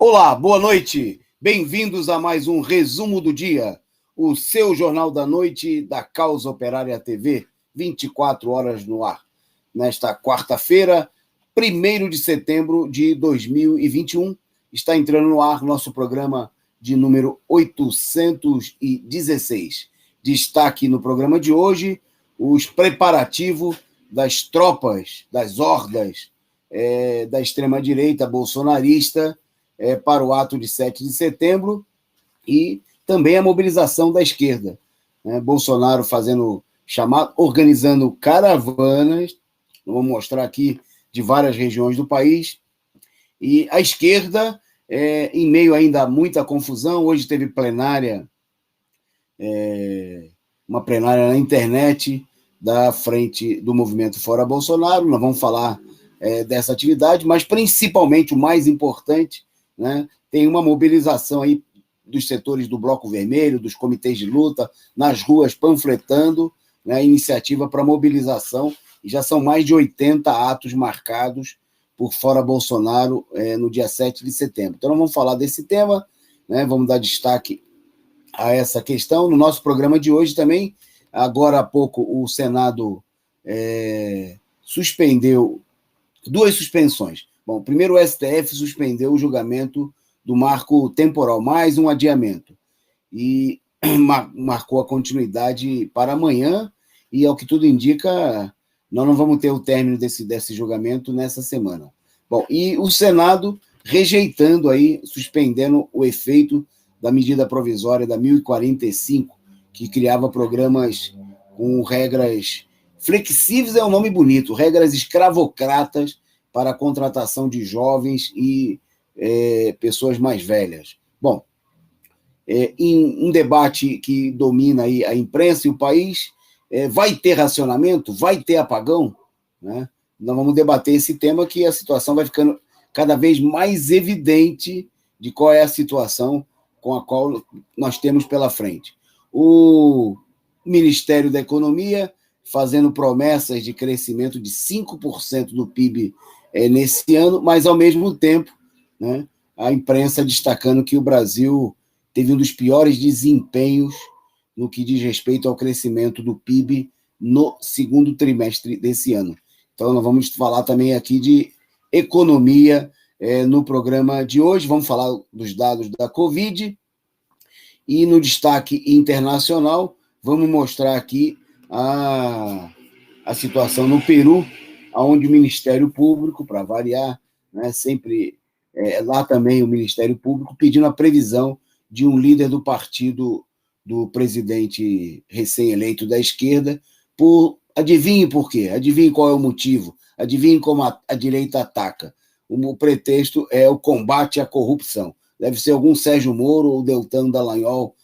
Olá, boa noite. Bem-vindos a mais um Resumo do Dia, o seu jornal da noite da Causa Operária TV, 24 horas no ar. Nesta quarta-feira, 1º de setembro de 2021, está entrando no ar nosso programa de número 816. Destaque no programa de hoje, os preparativos das tropas, das hordas da extrema-direita bolsonarista para o ato de 7 de setembro e também a mobilização da esquerda. Bolsonaro organizando caravanas, vamos mostrar aqui, de várias regiões do país, e a esquerda, em meio ainda a muita confusão, hoje teve plenária, uma plenária na internet da frente do movimento Fora Bolsonaro. Nós vamos falar dessa atividade, mas principalmente o mais importante, tem uma mobilização aí dos setores do Bloco Vermelho, dos comitês de luta, nas ruas panfletando, iniciativa para mobilização, e já são mais de 80 atos marcados por Fora Bolsonaro no dia 7 de setembro. Então, nós vamos falar desse tema, vamos dar destaque a essa questão. No nosso programa de hoje também, agora há pouco, o Senado suspendeu duas suspensões. Bom, primeiro o STF suspendeu o julgamento do marco temporal, mais um adiamento, e marcou a continuidade para amanhã, e ao que tudo indica, nós não vamos ter o término desse julgamento nessa semana. Bom, e o Senado rejeitando aí, suspendendo o efeito da medida provisória da 1045, que criava programas com regras flexíveis, é um nome bonito, regras escravocratas para a contratação de jovens e pessoas mais velhas. Bom, em um debate que domina aí a imprensa e o país, vai ter racionamento? Vai ter apagão? Nós vamos debater esse tema, que a situação vai ficando cada vez mais evidente de qual é a situação com a qual nós temos pela frente. O Ministério da Economia fazendo promessas de crescimento de 5% do PIB nesse ano, mas, ao mesmo tempo, a imprensa destacando que o Brasil teve um dos piores desempenhos no que diz respeito ao crescimento do PIB no segundo trimestre desse ano. Então, nós vamos falar também aqui de economia no programa de hoje. Vamos falar dos dados da Covid, e no destaque internacional vamos mostrar aqui a situação no Peru, onde o Ministério Público, para variar, sempre lá também o Ministério Público pedindo a previsão de um líder do partido do presidente recém-eleito da esquerda. Adivinhe por quê, adivinhe qual é o motivo, adivinhe como a direita ataca. O pretexto é o combate à corrupção. Deve ser algum Sérgio Moro ou Deltan Dallagnol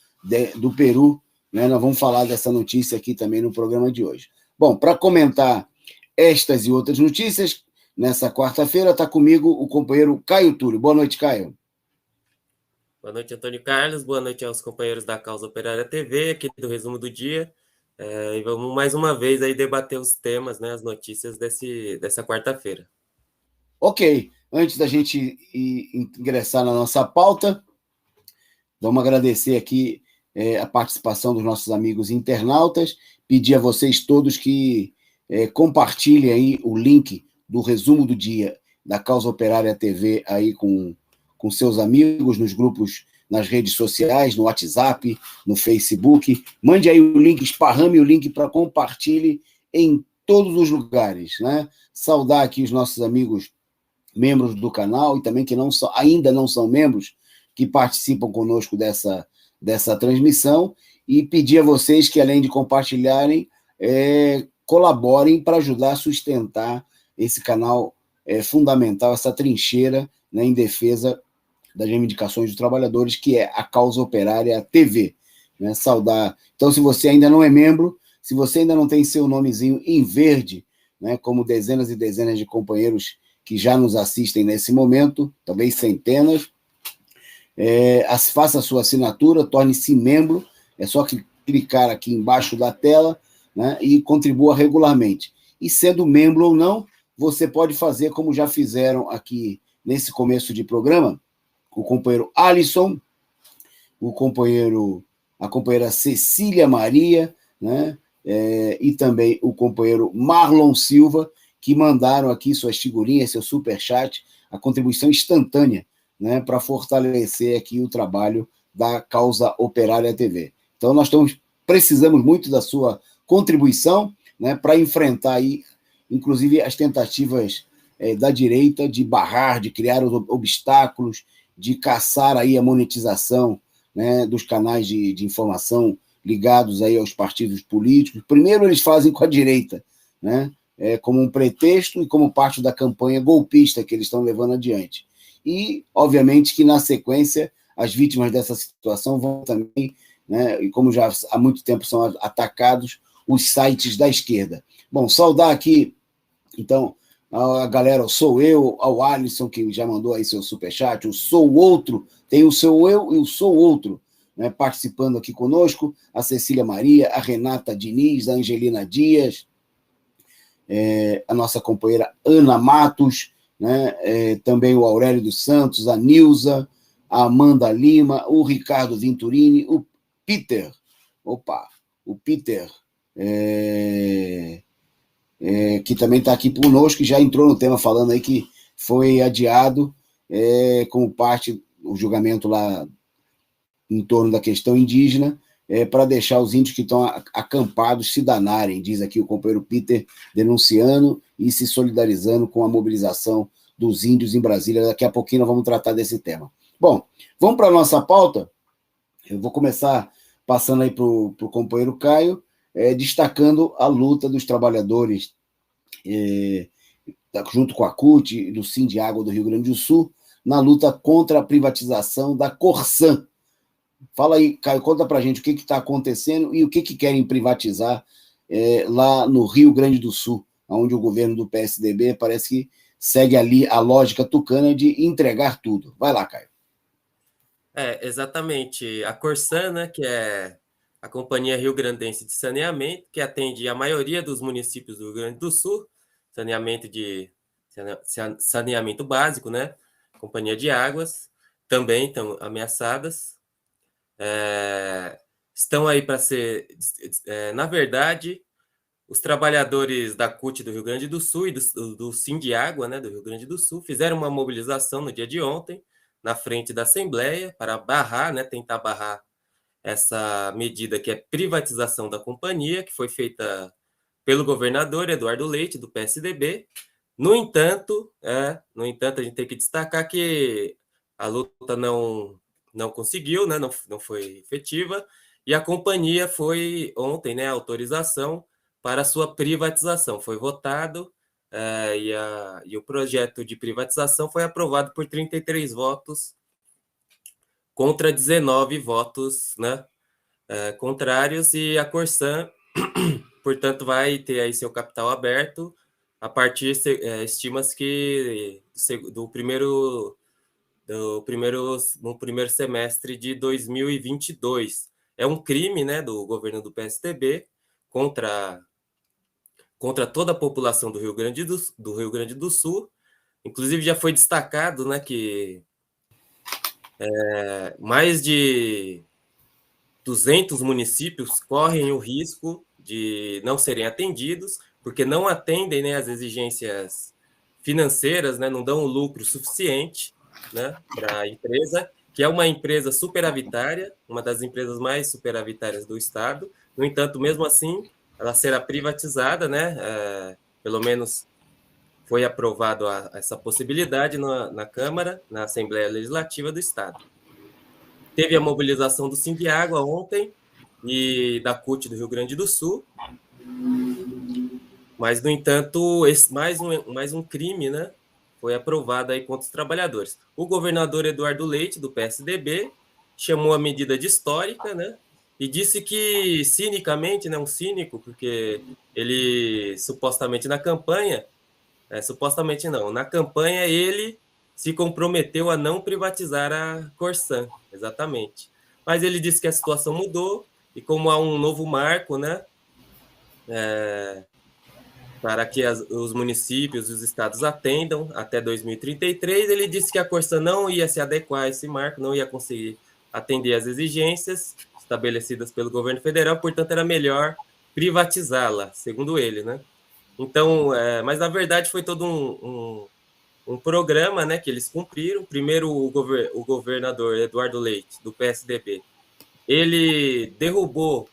do Peru. Nós vamos falar dessa notícia aqui também no programa de hoje. Bom, para comentar estas e outras notícias, nessa quarta-feira, está comigo o companheiro Caio Túlio. Boa noite, Caio. Boa noite, Antônio Carlos. Boa noite aos companheiros da Causa Operária TV, aqui do Resumo do Dia. E vamos mais uma vez aí debater os temas, as notícias dessa quarta-feira. Ok. Antes da gente ingressar na nossa pauta, vamos agradecer aqui a participação dos nossos amigos internautas, pedir a vocês todos que compartilhem aí o link do Resumo do Dia da Causa Operária TV aí com seus amigos, nos grupos, nas redes sociais, no WhatsApp, no Facebook. Mande aí o link, esparrame o link para compartilhe em todos os lugares. Saudar aqui os nossos amigos membros do canal e também que ainda não são membros, que participam conosco dessa transmissão, e pedir a vocês que, além de compartilharem, colaborem para ajudar a sustentar esse canal fundamental, essa trincheira em defesa das reivindicações dos trabalhadores, que é a Causa Operária TV. Saudar. Então, se você ainda não é membro, se você ainda não tem seu nomezinho em verde, como dezenas e dezenas de companheiros que já nos assistem nesse momento, talvez centenas, faça a sua assinatura, torne-se membro, é só clicar aqui embaixo da tela, e contribua regularmente. E sendo membro ou não, você pode fazer como já fizeram aqui nesse começo de programa, o companheiro Alisson, a companheira Cecília Maria, né? E também o companheiro Marlon Silva, que mandaram aqui suas figurinhas, seu superchat, a contribuição instantânea, né, para fortalecer aqui o trabalho da Causa Operária TV. Então, nós precisamos muito da sua contribuição, né, para enfrentar aí, inclusive, as tentativas da direita de barrar, de criar os obstáculos, de caçar aí a monetização, né, dos canais de informação ligados aí aos partidos políticos. Primeiro, eles fazem com a direita, né, como um pretexto e como parte da campanha golpista que eles estão levando adiante. E, obviamente, que na sequência, as vítimas dessa situação vão também, né, e como já há muito tempo são atacados, os sites da esquerda. Bom, saudar aqui, então, a galera, sou eu, ao Alisson, que já mandou aí seu superchat, o Sou Outro, tem o Sou Eu e o Sou Outro, né, participando aqui conosco, a Cecília Maria, a Renata Diniz, a Angelina Dias, a nossa companheira Ana Matos, né, também o Aurélio dos Santos, a Nilza, a Amanda Lima, o Ricardo Venturini, o Peter, que também está aqui conosco, que já entrou no tema falando aí que foi adiado como parte do julgamento lá em torno da questão indígena, para deixar os índios que estão acampados se danarem, diz aqui o companheiro Peter, denunciando e se solidarizando com a mobilização dos índios em Brasília. Daqui a pouquinho nós vamos tratar desse tema. Bom, vamos para a nossa pauta. Eu vou começar passando aí para o companheiro Caio, destacando a luta dos trabalhadores junto com a CUT e do Sindiágua do Rio Grande do Sul, na luta contra a privatização da Corsan. Fala aí, Caio, conta para a gente o que está acontecendo e o que querem privatizar lá no Rio Grande do Sul, onde o governo do PSDB parece que segue ali a lógica tucana de entregar tudo. Vai lá, Caio. Exatamente. A Corsan, né, que é a Companhia Rio Grandense de Saneamento, que atende a maioria dos municípios do Rio Grande do Sul, saneamento básico, né? Companhia de Águas, também estão ameaçadas. Estão aí para ser... na verdade, os trabalhadores da CUT do Rio Grande do Sul e do Sindiágua, né, do Rio Grande do Sul, fizeram uma mobilização no dia de ontem, na frente da Assembleia, para barrar, né, tentar barrar essa medida que é privatização da companhia, que foi feita pelo governador Eduardo Leite, do PSDB. No entanto, a gente tem que destacar que a luta não conseguiu, né, não foi efetiva, e a companhia foi ontem, né, a autorização para a sua privatização. Foi votado e o projeto de privatização foi aprovado por 33 votos contra 19 votos, né, contrários, e a Corsan, portanto, vai ter aí seu capital aberto a partir, estima-se que no primeiro semestre de 2022. É um crime, né, do governo do PSDB contra toda a população do Rio Grande do Sul. Inclusive, já foi destacado, né, que mais de 200 municípios correm o risco de não serem atendidos, porque não atendem, né, as exigências financeiras, né, não dão o lucro suficiente, né, para a empresa, que é uma empresa superavitária, uma das empresas mais superavitárias do Estado. No entanto, mesmo assim, ela será privatizada, né, pelo menos foi aprovado essa possibilidade na Câmara, na Assembleia Legislativa do Estado. Teve a mobilização do Sindiágua ontem e da CUT do Rio Grande do Sul, mas, no entanto, mais um crime, né, foi aprovado aí contra os trabalhadores. O governador Eduardo Leite, do PSDB, chamou a medida de histórica, né, e disse que, cinicamente, né, um cínico, porque ele supostamente na campanha, supostamente não, na campanha ele se comprometeu a não privatizar a Corsan, exatamente. Mas ele disse que a situação mudou e como há um novo marco, né, para que os municípios e os estados atendam até 2033. Ele disse que a Corsã não ia se adequar a esse marco, não ia conseguir atender às exigências estabelecidas pelo governo federal, portanto, era melhor privatizá-la, segundo ele, né? Então, mas na verdade foi todo um programa, né, que eles cumpriram. Primeiro, o governador Eduardo Leite, do PSDB, ele derrubou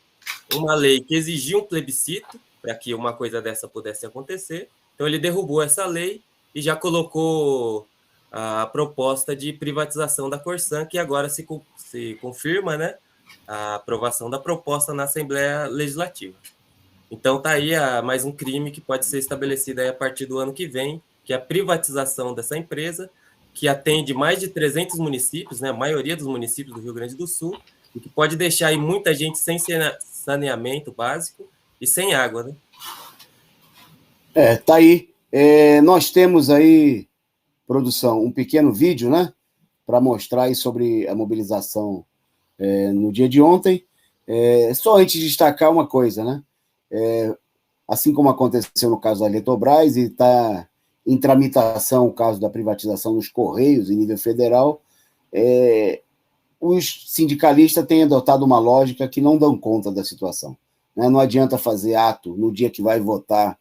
uma lei que exigia um plebiscito para que uma coisa dessa pudesse acontecer. Então, ele derrubou essa lei e já colocou a proposta de privatização da Corsã, que agora se confirma, né, a aprovação da proposta na Assembleia Legislativa. Então, está aí mais um crime que pode ser estabelecido aí a partir do ano que vem, que é a privatização dessa empresa, que atende mais de 300 municípios, né, a maioria dos municípios do Rio Grande do Sul, e que pode deixar aí muita gente sem saneamento básico e sem água, né? Tá aí. Nós temos aí, produção, um pequeno vídeo, né, para mostrar aí sobre a mobilização no dia de ontem. Só antes de destacar uma coisa, né? Assim como aconteceu no caso da Eletrobras e está em tramitação o caso da privatização dos Correios em nível federal, os sindicalistas têm adotado uma lógica que não dão conta da situação, né? Não adianta fazer ato no dia que vai votar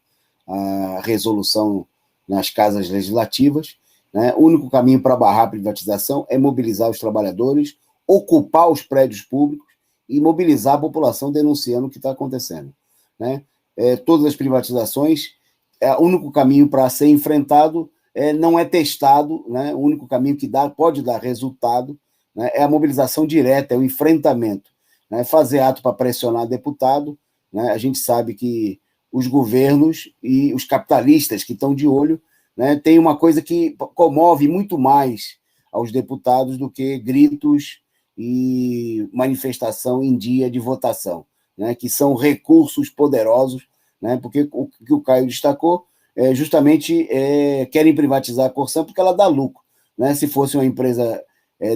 a resolução nas casas legislativas, né? O único caminho para barrar a privatização é mobilizar os trabalhadores, ocupar os prédios públicos e mobilizar a população denunciando o que está acontecendo, né? Todas as privatizações, o único caminho para ser enfrentado não é testado, né? O único caminho que pode dar resultado, né, é a mobilização direta, é o enfrentamento, né? Fazer ato para pressionar deputado, né? A gente sabe que os governos e os capitalistas que estão de olho, né, tem uma coisa que comove muito mais aos deputados do que gritos e manifestação em dia de votação, né, que são recursos poderosos, né, porque o que o Caio destacou justamente querem privatizar a Corsã porque ela dá lucro, né? Se fosse uma empresa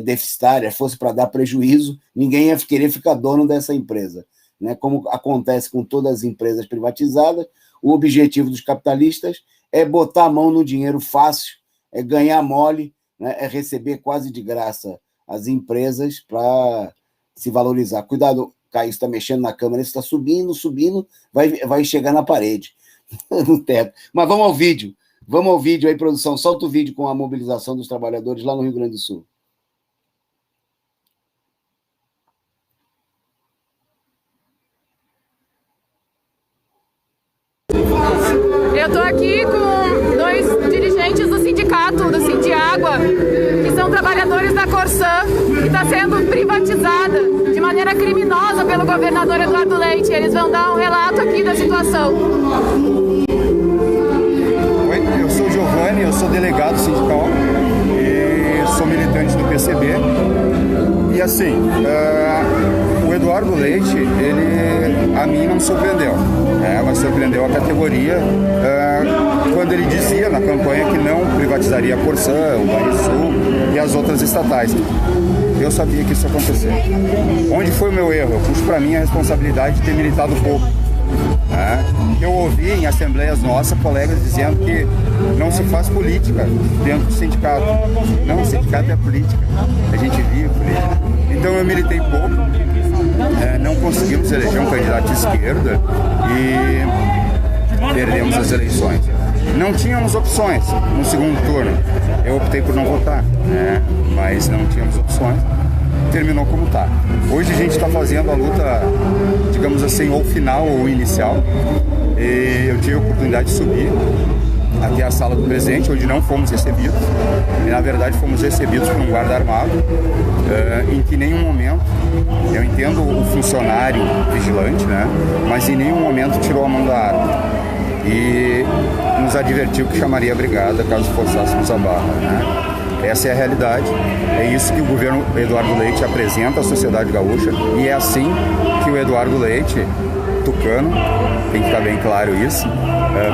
deficitária, fosse para dar prejuízo, ninguém ia querer ficar dono dessa empresa, né? Como acontece com todas as empresas privatizadas, o objetivo dos capitalistas é botar a mão no dinheiro fácil, é ganhar mole, né? É receber quase de graça as empresas para se valorizar. Cuidado, Caio, está mexendo na câmera, está subindo, vai chegar na parede, no teto. Mas vamos ao vídeo aí, produção, solta o vídeo com a mobilização dos trabalhadores lá no Rio Grande do Sul. Eu estou aqui com dois dirigentes do sindicato, do Sindiágua, que são trabalhadores da Corsã, que está sendo privatizada de maneira criminosa pelo governador Eduardo Leite. Eles vão dar um relato aqui da situação. Oi, eu sou o Giovanni, eu sou delegado sindical e sou militante do PCB. E assim, o Eduardo Leite, a mim não me surpreendeu, mas surpreendeu a categoria quando ele dizia na campanha que não privatizaria a Corsã, o Banrisul e as outras estatais. Eu sabia que isso ia acontecer. Onde foi o meu erro? Eu puxo para mim a responsabilidade de ter militado pouco. Eu ouvi em assembleias nossas colegas dizendo que não se faz política dentro do sindicato. Não, o sindicato é política. A gente vive política. Então eu militei pouco, não conseguimos eleger um candidato de esquerda e perdemos as eleições. Não tínhamos opções no segundo turno. Eu optei por não votar, mas não tínhamos opções. Terminou como está. Hoje a gente está fazendo a luta, digamos assim, ou final ou inicial. E eu tive a oportunidade de subir até a sala do presidente, onde não fomos recebidos. E na verdade fomos recebidos por um guarda armado, em que em nenhum momento, eu entendo o funcionário vigilante, mas em nenhum momento tirou a mão da arma. E nos advertiu que chamaria a brigada caso forçássemos a barra, Essa é a realidade, é isso que o governo Eduardo Leite apresenta à sociedade gaúcha e é assim que o Eduardo Leite, tucano, tem que ficar bem claro isso,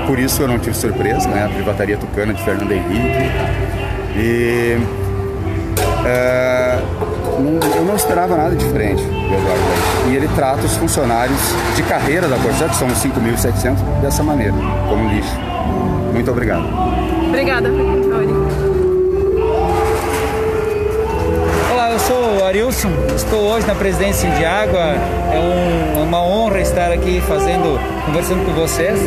por isso eu não tive surpresa, a privataria tucana de Fernando Henrique. E eu não esperava nada diferente do Eduardo Leite. E ele trata os funcionários de carreira da Corsã, que são 5.700, dessa maneira, como lixo. Muito obrigado. Obrigada, Tony. Olá, eu sou o Arilson, estou hoje na Presidência de Água. É uma honra estar aqui conversando com vocês,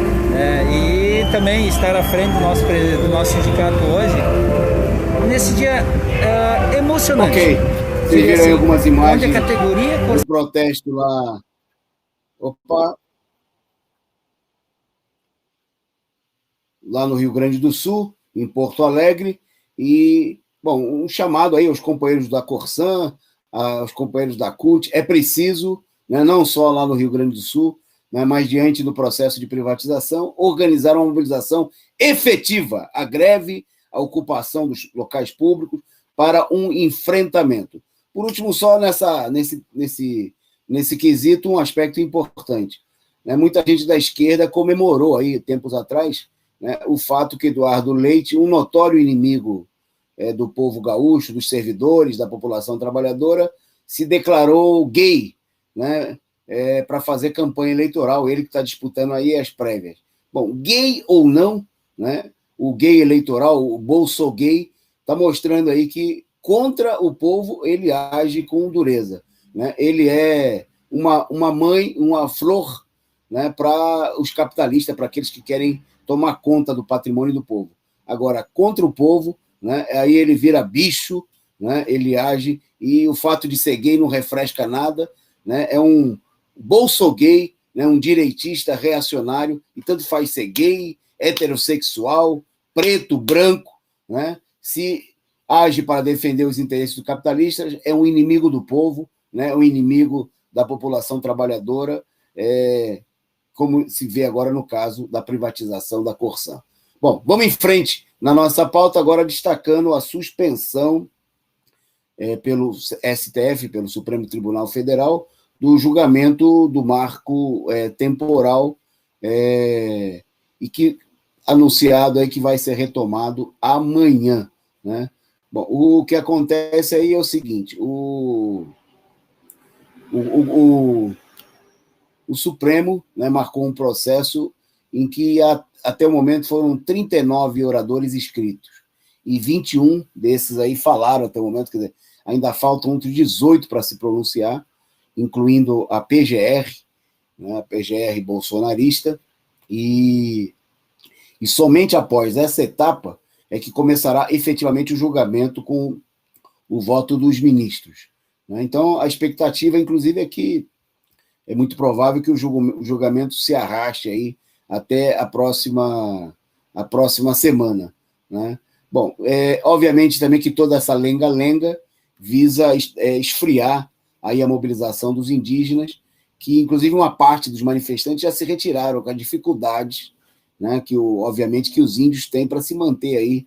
e também estar à frente do nosso sindicato hoje. Nesse dia emocionante. Ok, vocês viram aí algumas imagens onde a categoria do protesto lá. Opa! Lá no Rio Grande do Sul, em Porto Alegre, e, bom, um chamado aí aos companheiros da Corsã, aos companheiros da CUT, é preciso, né, não só lá no Rio Grande do Sul, né, mas diante do processo de privatização, organizar uma mobilização efetiva, a greve, a ocupação dos locais públicos, para um enfrentamento. Por último, só nesse quesito, um aspecto importante. Né, muita gente da esquerda comemorou aí, tempos atrás, né, o fato que Eduardo Leite, um notório inimigo do povo gaúcho, dos servidores, da população trabalhadora, se declarou gay, né, para fazer campanha eleitoral, ele que está disputando aí as prévias. Bom, gay ou não, né, o gay eleitoral, o bolso gay, está mostrando aí que contra o povo ele age com dureza. Né? Ele é uma mãe, uma flor, né, para os capitalistas, para aqueles que querem tomar conta do patrimônio do povo. Agora, contra o povo, né, aí ele vira bicho, né, ele age, e o fato de ser gay não refresca nada, né, é um bolso gay, né, um direitista reacionário, e tanto faz ser gay, heterossexual, preto, branco, né, se age para defender os interesses dos capitalistas, é um inimigo do povo, né, um inimigo da população trabalhadora, como se vê agora no caso da privatização da Corsã. Bom, vamos em frente na nossa pauta, agora destacando a suspensão pelo STF, pelo Supremo Tribunal Federal, do julgamento do marco temporal, e que anunciado aí que vai ser retomado amanhã. Né? Bom, o que acontece aí é o seguinte, o Supremo, né, marcou um processo em que até o momento foram 39 oradores inscritos, e 21 desses aí falaram até o momento, quer dizer, ainda faltam outros 18 para se pronunciar, incluindo a PGR, né, a PGR bolsonarista, e somente após essa etapa é que começará efetivamente o julgamento com o voto dos ministros. Né? Então, a expectativa, inclusive, é que é muito provável que o julgamento se arraste aí até a próxima semana. Né? Bom, obviamente também que toda essa lenga-lenga visa esfriar aí a mobilização dos indígenas, que inclusive uma parte dos manifestantes já se retiraram com as dificuldades, né, obviamente que os índios têm para se manter aí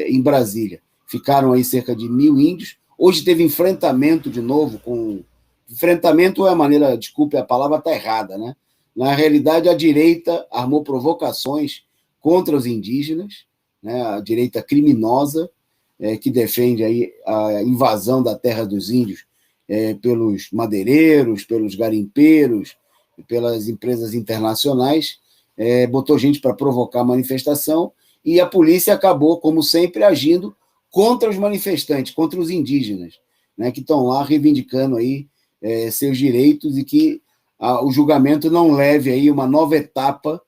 em Brasília. Ficaram aí cerca de 1.000 índios. Hoje teve enfrentamento de novo com... Enfrentamento é a maneira, desculpe, a palavra está errada, né? Na realidade, a direita armou provocações contra os indígenas, né? A direita criminosa, que defende aí a invasão da terra dos índios pelos madeireiros, pelos garimpeiros, pelas empresas internacionais, botou gente para provocar a manifestação, e a polícia acabou, como sempre, agindo contra os manifestantes, contra os indígenas, né, que estão lá reivindicando aí seus direitos, e que o julgamento não leve aí uma nova etapa,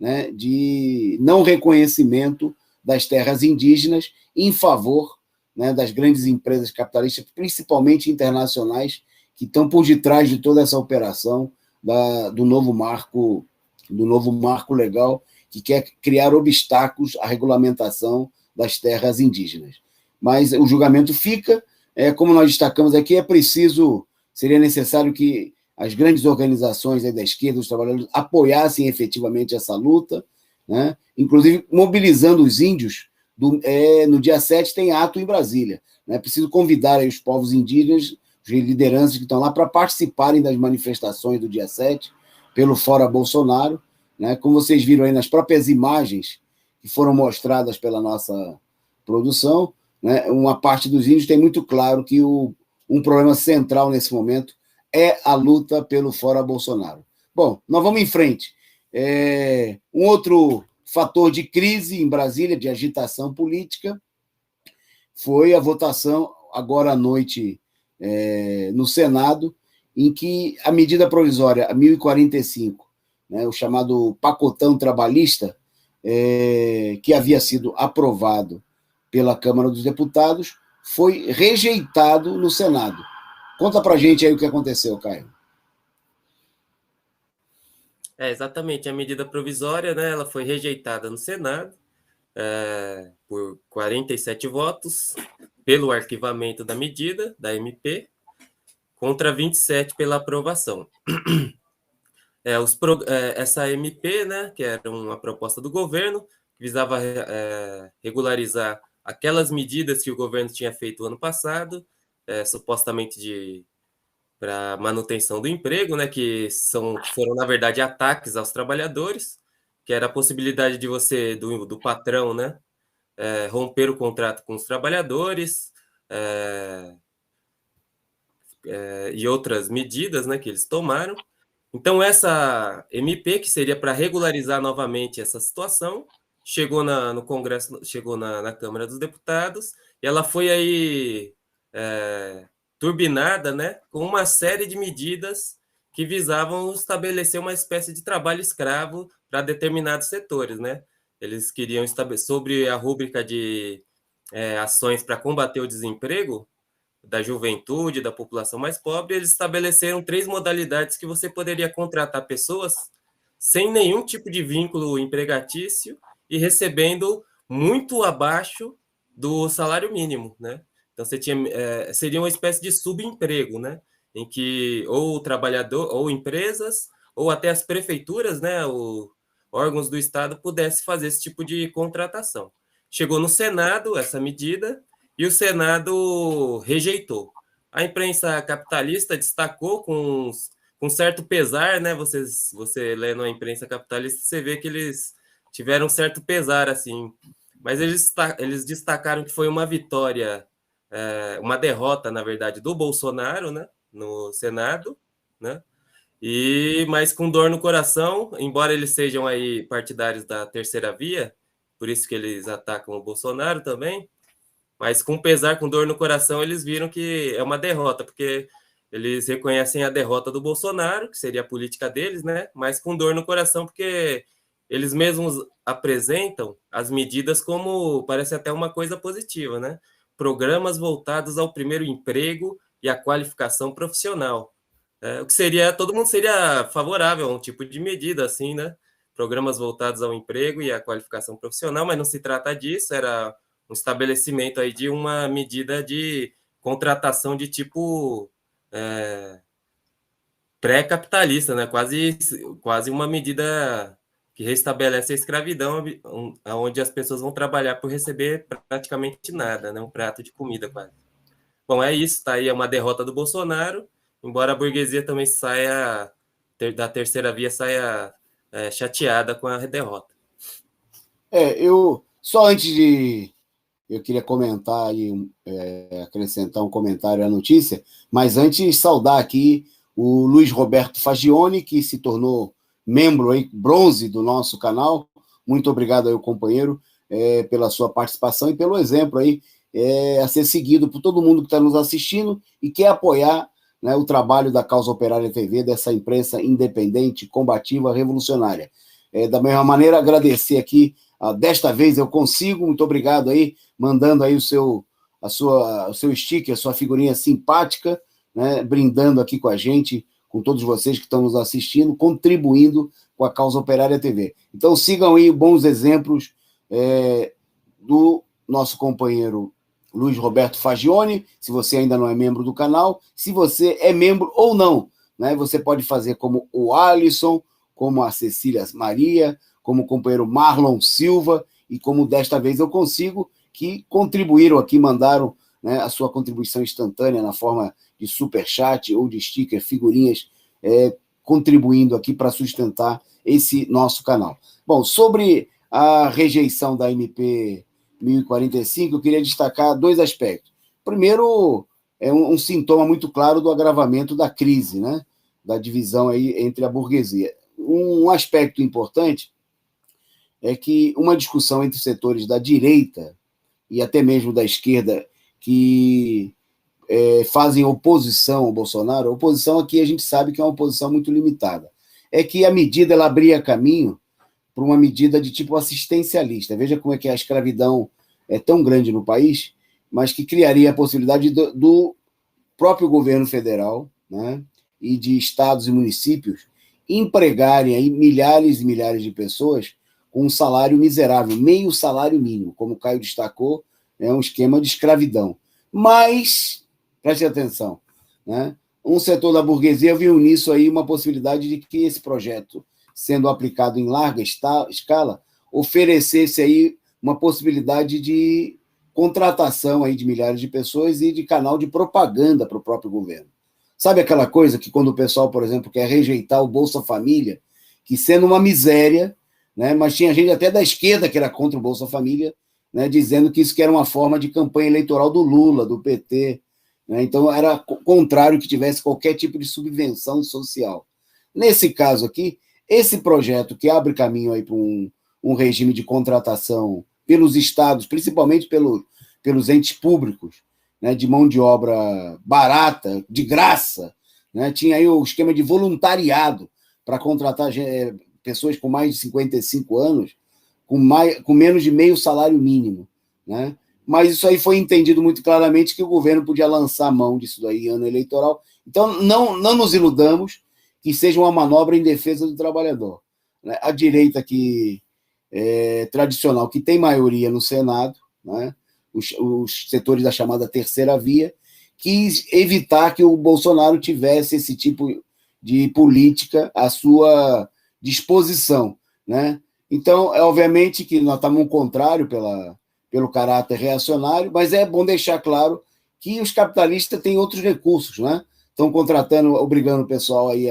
né, de não reconhecimento das terras indígenas em favor, né, das grandes empresas capitalistas, principalmente internacionais, que estão por detrás de toda essa operação do novo marco legal, que quer criar obstáculos à regulamentação das terras indígenas. Mas o julgamento fica, como nós destacamos aqui, seria necessário que as grandes organizações aí da esquerda, os trabalhadores, apoiassem efetivamente essa luta, né? Inclusive mobilizando os índios. No dia 7 tem ato em Brasília. É preciso convidar aí os povos indígenas, as lideranças que estão lá, para participarem das manifestações do dia 7, pelo Fora Bolsonaro. Né? Como vocês viram aí nas próprias imagens que foram mostradas pela nossa produção, né? Uma parte dos índios tem muito claro que o um problema central nesse momento é a luta pelo fora Bolsonaro. Bom, nós vamos em frente. Um outro fator de crise em Brasília, de agitação política, foi a votação agora à noite no Senado, em que a medida provisória, a 1045, né, o chamado pacotão trabalhista, que havia sido aprovado pela Câmara dos Deputados, foi rejeitado no Senado. Conta pra gente aí o que aconteceu, Caio. Exatamente, a medida provisória, né, ela foi rejeitada no Senado por 47 votos pelo arquivamento da medida, da MP, contra 27 pela aprovação. Essa MP, né, que era uma proposta do governo, que visava regularizar aquelas medidas que o governo tinha feito ano passado, supostamente para manutenção do emprego, né, que foram, na verdade, ataques aos trabalhadores, que era a possibilidade de você, do patrão, né, romper o contrato com os trabalhadores, e outras medidas, né, que eles tomaram. Então, essa MP, que seria para regularizar novamente essa situação, chegou no Congresso, chegou na Câmara dos Deputados, e ela foi aí turbinada, né, com uma série de medidas que visavam estabelecer uma espécie de trabalho escravo para determinados setores, né? Eles queriam estabelecer, sobre a rúbrica de ações para combater o desemprego da juventude, da população mais pobre, eles estabeleceram 3 modalidades que você poderia contratar pessoas sem nenhum tipo de vínculo empregatício e recebendo muito abaixo do salário mínimo, né? Então, seria uma espécie de subemprego, né? Em que ou o trabalhador, ou empresas, ou até as prefeituras, né, órgãos do Estado, pudessem fazer esse tipo de contratação. Chegou no Senado essa medida e o Senado rejeitou. A imprensa capitalista destacou com certo pesar, né? Você lendo a imprensa capitalista, você vê que eles tiveram certo pesar, assim. Mas eles destacaram que foi uma vitória, uma derrota, na verdade, do Bolsonaro, né, no Senado, né? Mas com dor no coração, embora eles sejam aí partidários da terceira via, por isso que eles atacam o Bolsonaro também, mas com pesar, com dor no coração, eles viram que é uma derrota, porque eles reconhecem a derrota do Bolsonaro, que seria a política deles, né? Mas com dor no coração, porque eles mesmos apresentam as medidas como, parece até uma coisa positiva, né? Programas voltados ao primeiro emprego e à qualificação profissional. O que seria, todo mundo seria favorável a um tipo de medida assim, né? Programas voltados ao emprego e à qualificação profissional, mas não se trata disso, era um estabelecimento aí de uma medida de contratação de tipo pré-capitalista, né? Quase uma medida que restabelece a escravidão, onde as pessoas vão trabalhar por receber praticamente nada, né? Um prato de comida quase. Bom, é isso, tá aí uma derrota do Bolsonaro, embora a burguesia também saia, da terceira via, saia chateada com a derrota. Só antes de... Eu queria comentar e acrescentar um comentário à notícia, mas antes saudar aqui o Luiz Roberto Fagione, que se tornou membro aí, bronze do nosso canal. Muito obrigado aí, o companheiro, pela sua participação e pelo exemplo aí, a ser seguido por todo mundo que está nos assistindo e quer apoiar, né, o trabalho da Causa Operária TV, dessa imprensa independente, combativa, revolucionária. Da mesma maneira, agradecer aqui, desta vez eu consigo, muito obrigado aí, mandando aí o seu sticker, a sua figurinha simpática, né, brindando aqui com a gente, com todos vocês que estão nos assistindo, contribuindo com a Causa Operária TV. Então sigam aí bons exemplos do nosso companheiro Luiz Roberto Fagione, se você ainda não é membro do canal, se você é membro ou não, né, você pode fazer como o Alisson, como a Cecília Maria, como o companheiro Marlon Silva, e como desta vez eu consigo, que contribuíram aqui, mandaram, né, a sua contribuição instantânea na forma de superchat ou de sticker, figurinhas, contribuindo aqui para sustentar esse nosso canal. Bom, sobre a rejeição da MP 1045, eu queria destacar 2 aspectos. Primeiro, é um sintoma muito claro do agravamento da crise, né? Da divisão aí entre a burguesia. Um aspecto importante é que uma discussão entre setores da direita e até mesmo da esquerda que fazem oposição ao Bolsonaro, a oposição aqui a gente sabe que é uma oposição muito limitada, é que a medida ela abria caminho para uma medida de tipo assistencialista. Veja como é que a escravidão é tão grande no país, mas que criaria a possibilidade do próprio governo federal, né, e de estados e municípios empregarem aí milhares e milhares de pessoas com um salário miserável, meio salário mínimo, como o Caio destacou, é um esquema de escravidão. Mas, preste atenção, né, um setor da burguesia viu nisso aí uma possibilidade de que esse projeto, sendo aplicado em larga escala, oferecesse aí uma possibilidade de contratação aí de milhares de pessoas e de canal de propaganda para o próprio governo. Sabe aquela coisa que quando o pessoal, por exemplo, quer rejeitar o Bolsa Família, que sendo uma miséria, né, mas tinha gente até da esquerda que era contra o Bolsa Família, né, dizendo que isso que era uma forma de campanha eleitoral do Lula, do PT, né, então era contrário que tivesse qualquer tipo de subvenção social. Nesse caso aqui, esse projeto que abre caminho aí para um regime de contratação pelos estados, principalmente pelos entes públicos, né, de mão de obra barata, de graça, né, tinha aí o esquema de voluntariado para contratar pessoas com mais de 55 anos, com menos de meio salário mínimo, né? Mas isso aí foi entendido muito claramente que o governo podia lançar a mão disso daí em ano eleitoral. Então, não nos iludamos que seja uma manobra em defesa do trabalhador, né? A direita que tradicional, que tem maioria no Senado, né? Os setores da chamada terceira via, quis evitar que o Bolsonaro tivesse esse tipo de política à sua disposição, né? Então, obviamente que nós estamos no contrário pelo caráter reacionário, mas é bom deixar claro que os capitalistas têm outros recursos, né? Estão contratando, obrigando o pessoal aí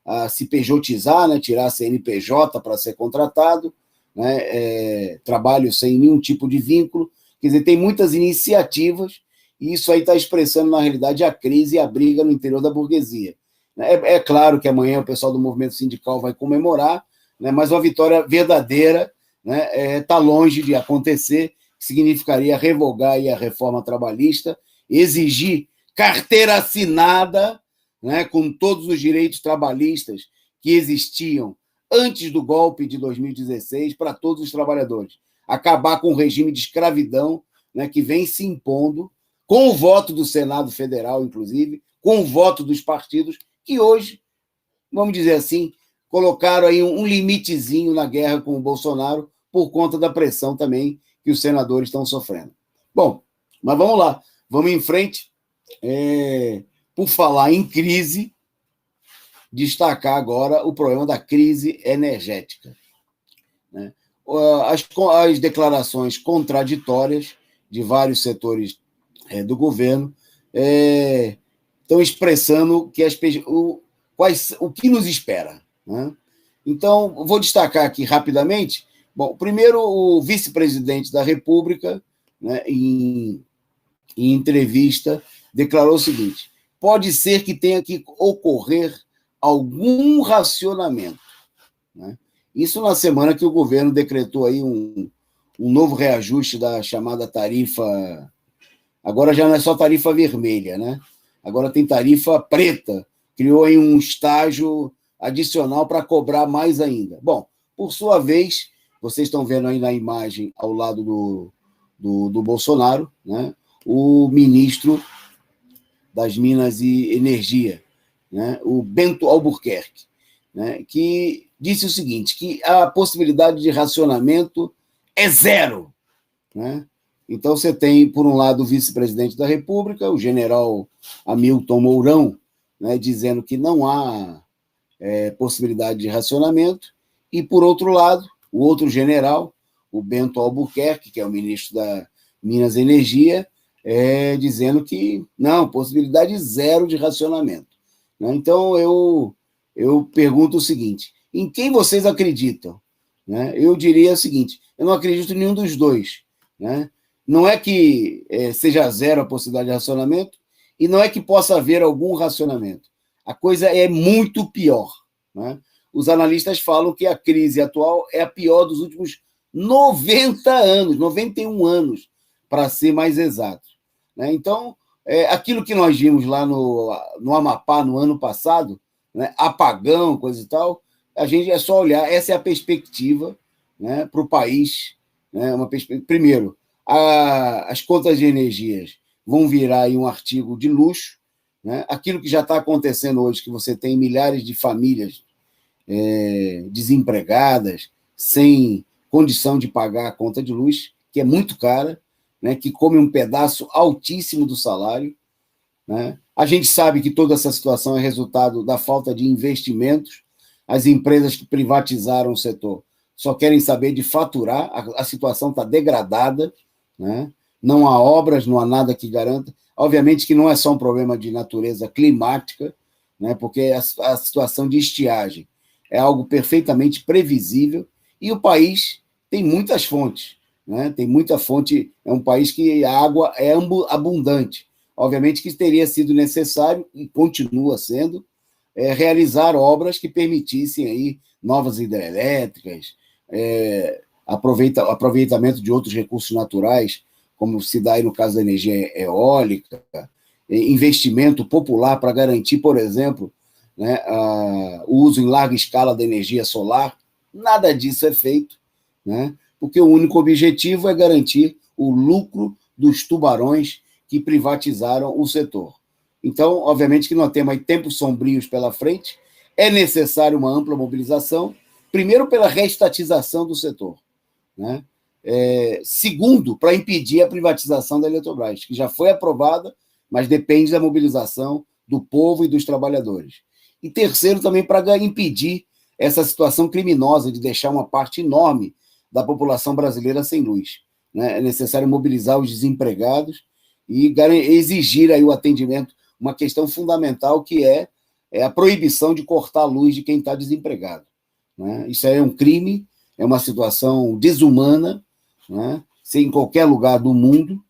a se pejotizar, né? Tirar a CNPJ para ser contratado, né? Trabalho sem nenhum tipo de vínculo. Quer dizer, tem muitas iniciativas e isso aí está expressando, na realidade, a crise e a briga no interior da burguesia. É claro que amanhã o pessoal do movimento sindical vai comemorar, né, mas uma vitória verdadeira, né, está longe de acontecer, que significaria revogar aí a reforma trabalhista, exigir carteira assinada, né, com todos os direitos trabalhistas que existiam antes do golpe de 2016 para todos os trabalhadores. Acabar com o regime de escravidão, né, que vem se impondo, com o voto do Senado Federal, inclusive, com o voto dos partidos, que hoje, vamos dizer assim, colocaram aí um limitezinho na guerra com o Bolsonaro por conta da pressão também que os senadores estão sofrendo. Bom, mas vamos lá, vamos em frente. Por falar em crise, destacar agora o problema da crise energética, né? As declarações contraditórias de vários setores do governo estão expressando que o que nos espera, né? Então, vou destacar aqui rapidamente. Bom, primeiro, o vice-presidente da República, né, em entrevista, declarou o seguinte: pode ser que tenha que ocorrer algum racionamento, né? Isso na semana que o governo decretou aí um novo reajuste da chamada tarifa. Agora já não é só tarifa vermelha, né? Agora tem tarifa preta. Criou aí um estágio adicional para cobrar mais ainda. Bom, por sua vez, vocês estão vendo aí na imagem ao lado do Bolsonaro, né, o ministro das Minas e Energia, né, o Bento Albuquerque, né, que disse o seguinte, que a possibilidade de racionamento é zero, né? Então você tem, por um lado, o vice-presidente da República, o general Hamilton Mourão, né, dizendo que não há possibilidade de racionamento, e, por outro lado, o outro general, o Bento Albuquerque, que é o ministro da Minas e Energia, dizendo que não, possibilidade zero de racionamento, né? Então, eu pergunto o seguinte, em quem vocês acreditam, né? Eu diria o seguinte, eu não acredito em nenhum dos dois, né? Não é que seja zero a possibilidade de racionamento, E não é que possa haver algum racionamento. A coisa é muito pior, né? Os analistas falam que a crise atual é a pior dos últimos 90 anos, 91 anos, para ser mais exato, né? Então, aquilo que nós vimos lá no Amapá no ano passado, né, apagão, coisa e tal, a gente é só olhar, essa é a perspectiva, né, para o país, né, primeiro, as contas de energias vão virar aí um artigo de luxo, né? Aquilo que já está acontecendo hoje, que você tem milhares de famílias desempregadas, sem condição de pagar a conta de luz, que é muito cara, né, que come um pedaço altíssimo do salário, né? A gente sabe que toda essa situação é resultado da falta de investimentos. As empresas que privatizaram o setor só querem saber de faturar, a situação está degradada, né? Não há obras, não há nada que garanta. Obviamente que não é só um problema de natureza climática, né? Porque a situação de estiagem é algo perfeitamente previsível e o país tem muitas fontes, né? Tem muita fonte, é um país que a água é abundante. Obviamente que teria sido necessário, e continua sendo, realizar obras que permitissem aí novas hidrelétricas, aproveitamento de outros recursos naturais, como se dá aí no caso da energia eólica, investimento popular para garantir, por exemplo, né, o uso em larga escala da energia solar. Nada disso é feito, né, porque o único objetivo é garantir o lucro dos tubarões que privatizaram o setor. Então, obviamente que nós temos aí tempos sombrios pela frente, é necessário uma ampla mobilização, primeiro pela reestatização do setor, né? Segundo, para impedir a privatização da Eletrobras, que já foi aprovada, mas depende da mobilização do povo e dos trabalhadores. E terceiro, também para impedir essa situação criminosa de deixar uma parte enorme da população brasileira sem luz, né? É necessário mobilizar os desempregados e exigir aí o atendimento, uma questão fundamental que é a proibição de cortar a luz de quem está desempregado, né? Isso aí é um crime, é uma situação desumana, né? Se em qualquer lugar do mundo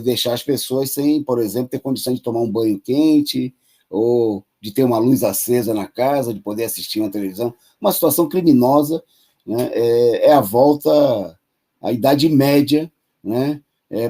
deixar as pessoas sem, por exemplo, ter condição de tomar um banho quente ou de ter uma luz acesa na casa, de poder assistir uma televisão, uma situação criminosa, né? É a volta à Idade Média, né?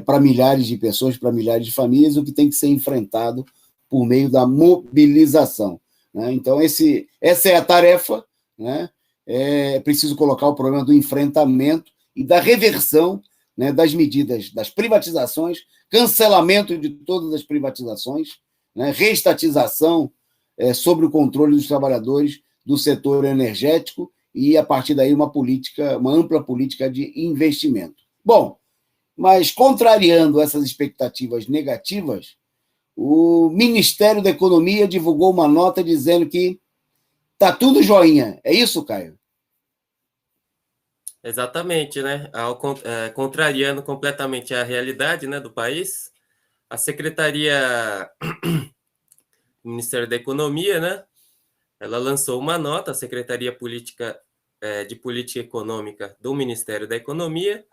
Para milhares de pessoas, para milhares de famílias, o que tem que ser enfrentado por meio da mobilização, né? Então, essa é a tarefa, né? É preciso colocar o problema do enfrentamento e da reversão, né, das medidas das privatizações, cancelamento de todas as privatizações, né, reestatização sobre o controle dos trabalhadores do setor energético e, a partir daí, uma ampla política de investimento. Bom, mas, contrariando essas expectativas negativas, o Ministério da Economia divulgou uma nota dizendo que está tudo joinha. É isso, Caio? Exatamente, né? Contrariando completamente a realidade, né, do país, a Secretaria do Ministério da Economia, né, ela lançou uma nota, a Secretaria de Política Econômica do Ministério da Economia,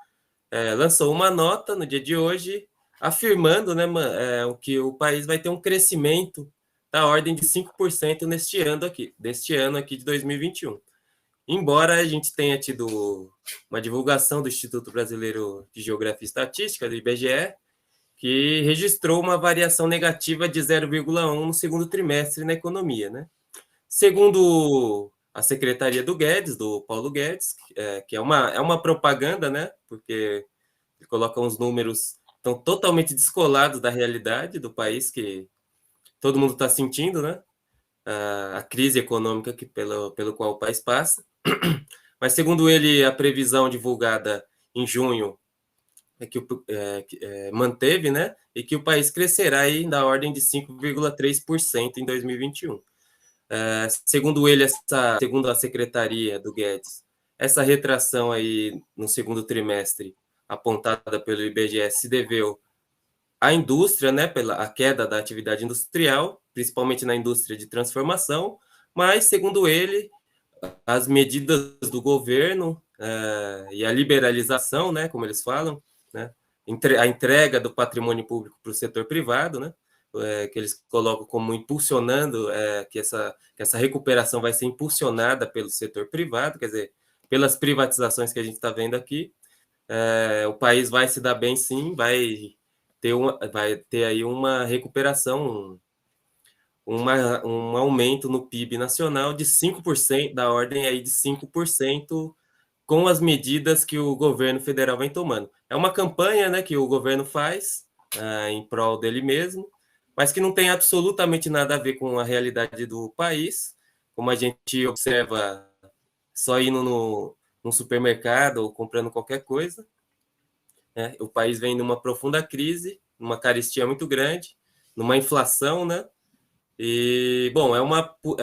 lançou uma nota no dia de hoje afirmando, né, que o país vai ter um crescimento da ordem de 5% deste ano aqui de 2021. Embora a gente tenha tido uma divulgação do Instituto Brasileiro de Geografia e Estatística, do IBGE, que registrou uma variação negativa de 0,1 no segundo trimestre na economia, né? Segundo a secretaria do Guedes, do Paulo Guedes, que é uma propaganda, né? Porque ele coloca uns números tão totalmente descolados da realidade do país que todo mundo está sentindo, né? A crise econômica pelo qual o país passa. Mas, segundo ele, a previsão divulgada em junho manteve, né? E que o país crescerá aí na ordem de 5,3% em 2021. Segundo ele, segundo a secretaria do Guedes, essa retração aí no segundo trimestre apontada pelo IBGE se deveu à indústria, né, pela queda da atividade industrial, principalmente na indústria de transformação, mas, segundo ele, as medidas do governo e a liberalização, né, como eles falam, né, a entrega do patrimônio público para o setor privado, né, que eles colocam como impulsionando, que essa recuperação vai ser impulsionada pelo setor privado, quer dizer, pelas privatizações que a gente está vendo aqui. O país vai se dar bem, sim, vai ter aí uma recuperação, um aumento no PIB nacional de 5%, da ordem aí de 5%, com as medidas que o governo federal vem tomando. É uma campanha, né, que o governo faz em prol dele mesmo, mas que não tem absolutamente nada a ver com a realidade do país, como a gente observa só indo no supermercado ou comprando qualquer coisa. O país vem numa profunda crise, numa carestia muito grande, numa inflação, né? E, bom, é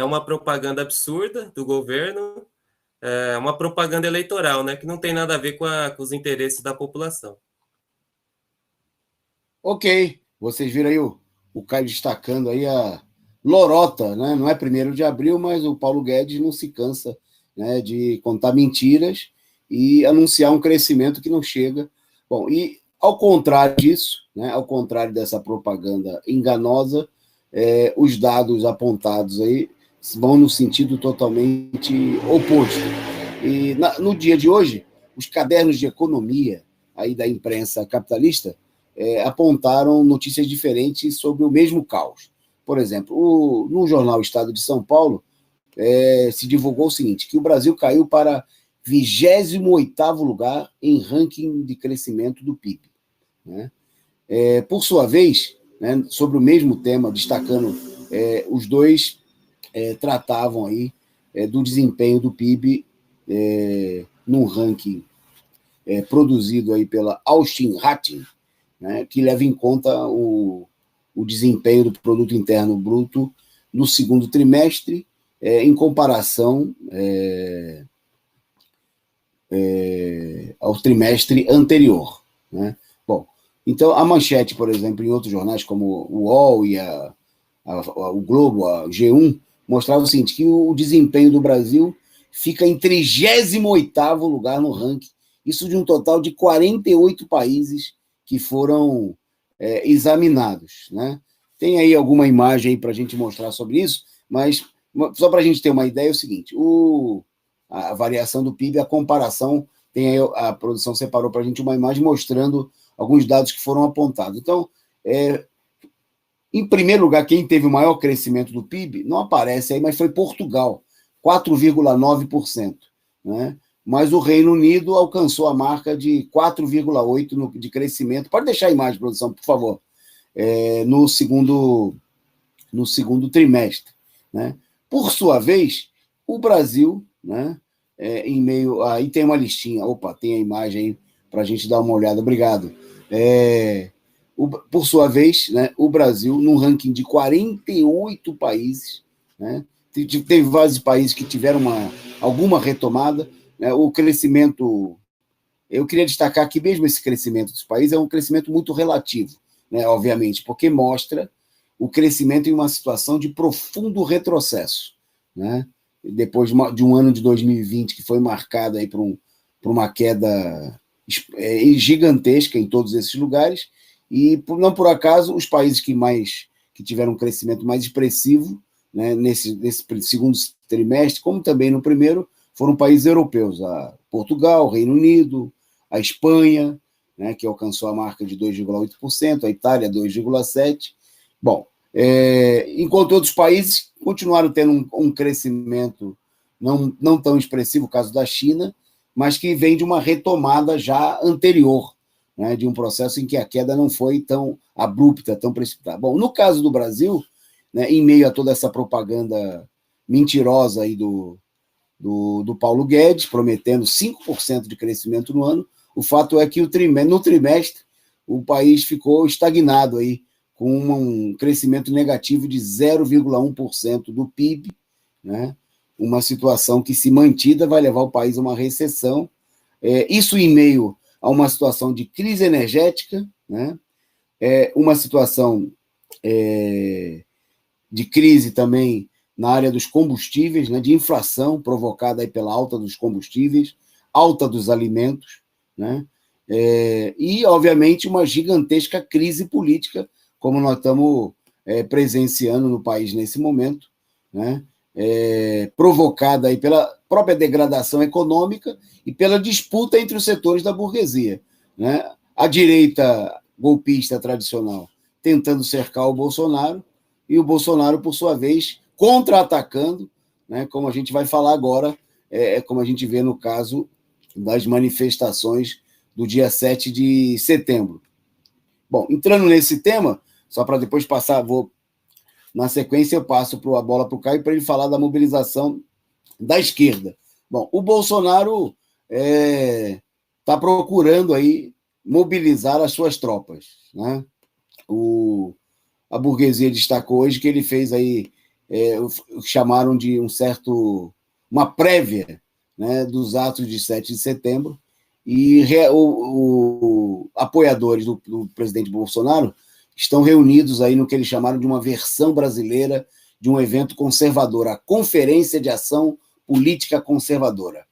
uma propaganda absurda do governo, uma propaganda eleitoral, né? Que não tem nada a ver com os interesses da população. Ok, vocês viram aí o Caio destacando aí a lorota, né? Não é 1º de abril, mas o Paulo Guedes não se cansa, né, de contar mentiras e anunciar um crescimento que não chega. Bom, e ao contrário disso, né, ao contrário dessa propaganda enganosa, os dados apontados aí vão no sentido totalmente oposto. E no dia de hoje, os cadernos de economia aí da imprensa capitalista apontaram notícias diferentes sobre o mesmo caos. Por exemplo, no jornal Estado de São Paulo, se divulgou o seguinte, que o Brasil caiu para 28º lugar em ranking de crescimento do PIB. Né? Por sua vez, né, sobre o mesmo tema, destacando, os dois tratavam aí do desempenho do PIB num ranking produzido aí pela Austin Rating, né, que leva em conta o desempenho do Produto Interno Bruto no 2º trimestre, em comparação ao trimestre anterior. Né? Bom, então a manchete, por exemplo, em outros jornais como o UOL e o Globo, a G1, mostrava o seguinte, que o desempenho do Brasil fica em 38º lugar no ranking, isso de um total de 48 países que foram examinados. Né? Tem aí alguma imagem para a gente mostrar sobre isso, mas só para a gente ter uma ideia, é o seguinte, a variação do PIB, a comparação, tem aí, a produção separou para a gente uma imagem mostrando alguns dados que foram apontados. Então, em primeiro lugar, quem teve o maior crescimento do PIB, não aparece aí, mas foi Portugal, 4,9%. Né? Mas o Reino Unido alcançou a marca de 4,8% de crescimento. Pode deixar a imagem, produção, por favor, no segundo trimestre. Né? Por sua vez, o Brasil, né, em meio... Aí tem uma listinha, tem a imagem aí para a gente dar uma olhada, obrigado. Por sua vez, né, o Brasil, num ranking de 48 países, né, teve vários países que tiveram alguma retomada, né, o crescimento... Eu queria destacar que mesmo esse crescimento dos países é um crescimento muito relativo, né, obviamente, porque mostra o crescimento em uma situação de profundo retrocesso, né? Depois de um ano de 2020 que foi marcado aí por uma queda gigantesca em todos esses lugares, e não por acaso os países que tiveram um crescimento mais expressivo, né, nesse segundo trimestre, como também no primeiro, foram países europeus, Portugal, Reino Unido, a Espanha, né, que alcançou a marca de 2,8%, a Itália 2,7%. Bom, enquanto outros países continuaram tendo um crescimento não tão expressivo, o caso da China, mas que vem de uma retomada já anterior, né, de um processo em que a queda não foi tão abrupta, tão precipitada. Bom, no caso do Brasil, né, em meio a toda essa propaganda mentirosa aí do Paulo Guedes, prometendo 5% de crescimento no ano, o fato é que no trimestre o país ficou estagnado aí, com um crescimento negativo de 0,1% do PIB, né? Uma situação que, se mantida, vai levar o país a uma recessão, isso em meio a uma situação de crise energética, né? Uma situação de crise também na área dos combustíveis, né? De inflação provocada aí pela alta dos combustíveis, alta dos alimentos, né? E, obviamente, uma gigantesca crise política, como nós estamos presenciando no país nesse momento, né? Provocada aí pela própria degradação econômica e pela disputa entre os setores da burguesia, né? A direita golpista tradicional tentando cercar o Bolsonaro e o Bolsonaro, por sua vez, contra-atacando, né? Como a gente vai falar agora, como a gente vê no caso das manifestações do dia 7 de setembro. Bom, entrando nesse tema, só para depois passar, na sequência eu passo a bola para o Caio para ele falar da mobilização da esquerda. Bom, o Bolsonaro está procurando aí mobilizar as suas tropas, né? A burguesia destacou hoje que ele fez aí, chamaram de uma prévia, né, dos atos de 7 de setembro, e apoiadores do presidente Bolsonaro estão reunidos aí no que eles chamaram de uma versão brasileira de um evento conservador, a Conferência de Ação Política Conservadora.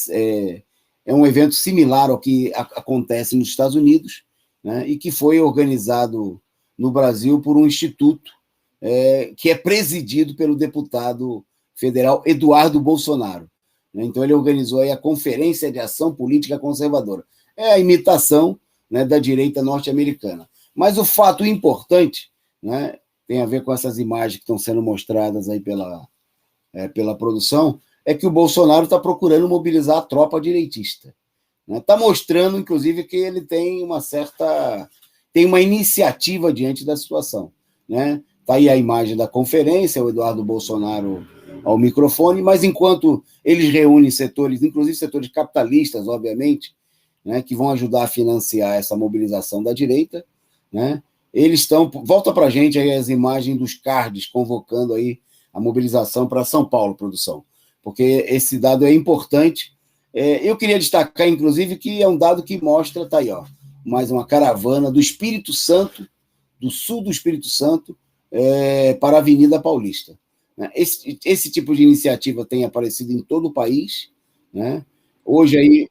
É um evento similar ao que acontece nos Estados Unidos, né, e que foi organizado no Brasil por um instituto que é presidido pelo deputado federal Eduardo Bolsonaro. Então, ele organizou aí a Conferência de Ação Política Conservadora. É a imitação, né, da direita norte-americana. Mas o fato importante, né, tem a ver com essas imagens que estão sendo mostradas aí pela produção, é que o Bolsonaro está procurando mobilizar a tropa direitista. Está mostrando, inclusive, que ele tem uma iniciativa diante da situação. Está aí a imagem da conferência, o Eduardo Bolsonaro ao microfone, mas enquanto eles reúnem setores, inclusive setores capitalistas, obviamente, né, que vão ajudar a financiar essa mobilização da direita, né, eles estão... Volta para a gente aí as imagens dos cards convocando aí a mobilização para São Paulo, produção, porque esse dado é importante. Eu queria destacar, inclusive, que é um dado que mostra, está aí, ó, mais uma caravana do Espírito Santo, do sul do Espírito Santo, para a Avenida Paulista. Esse tipo de iniciativa tem aparecido em todo o país, né? Hoje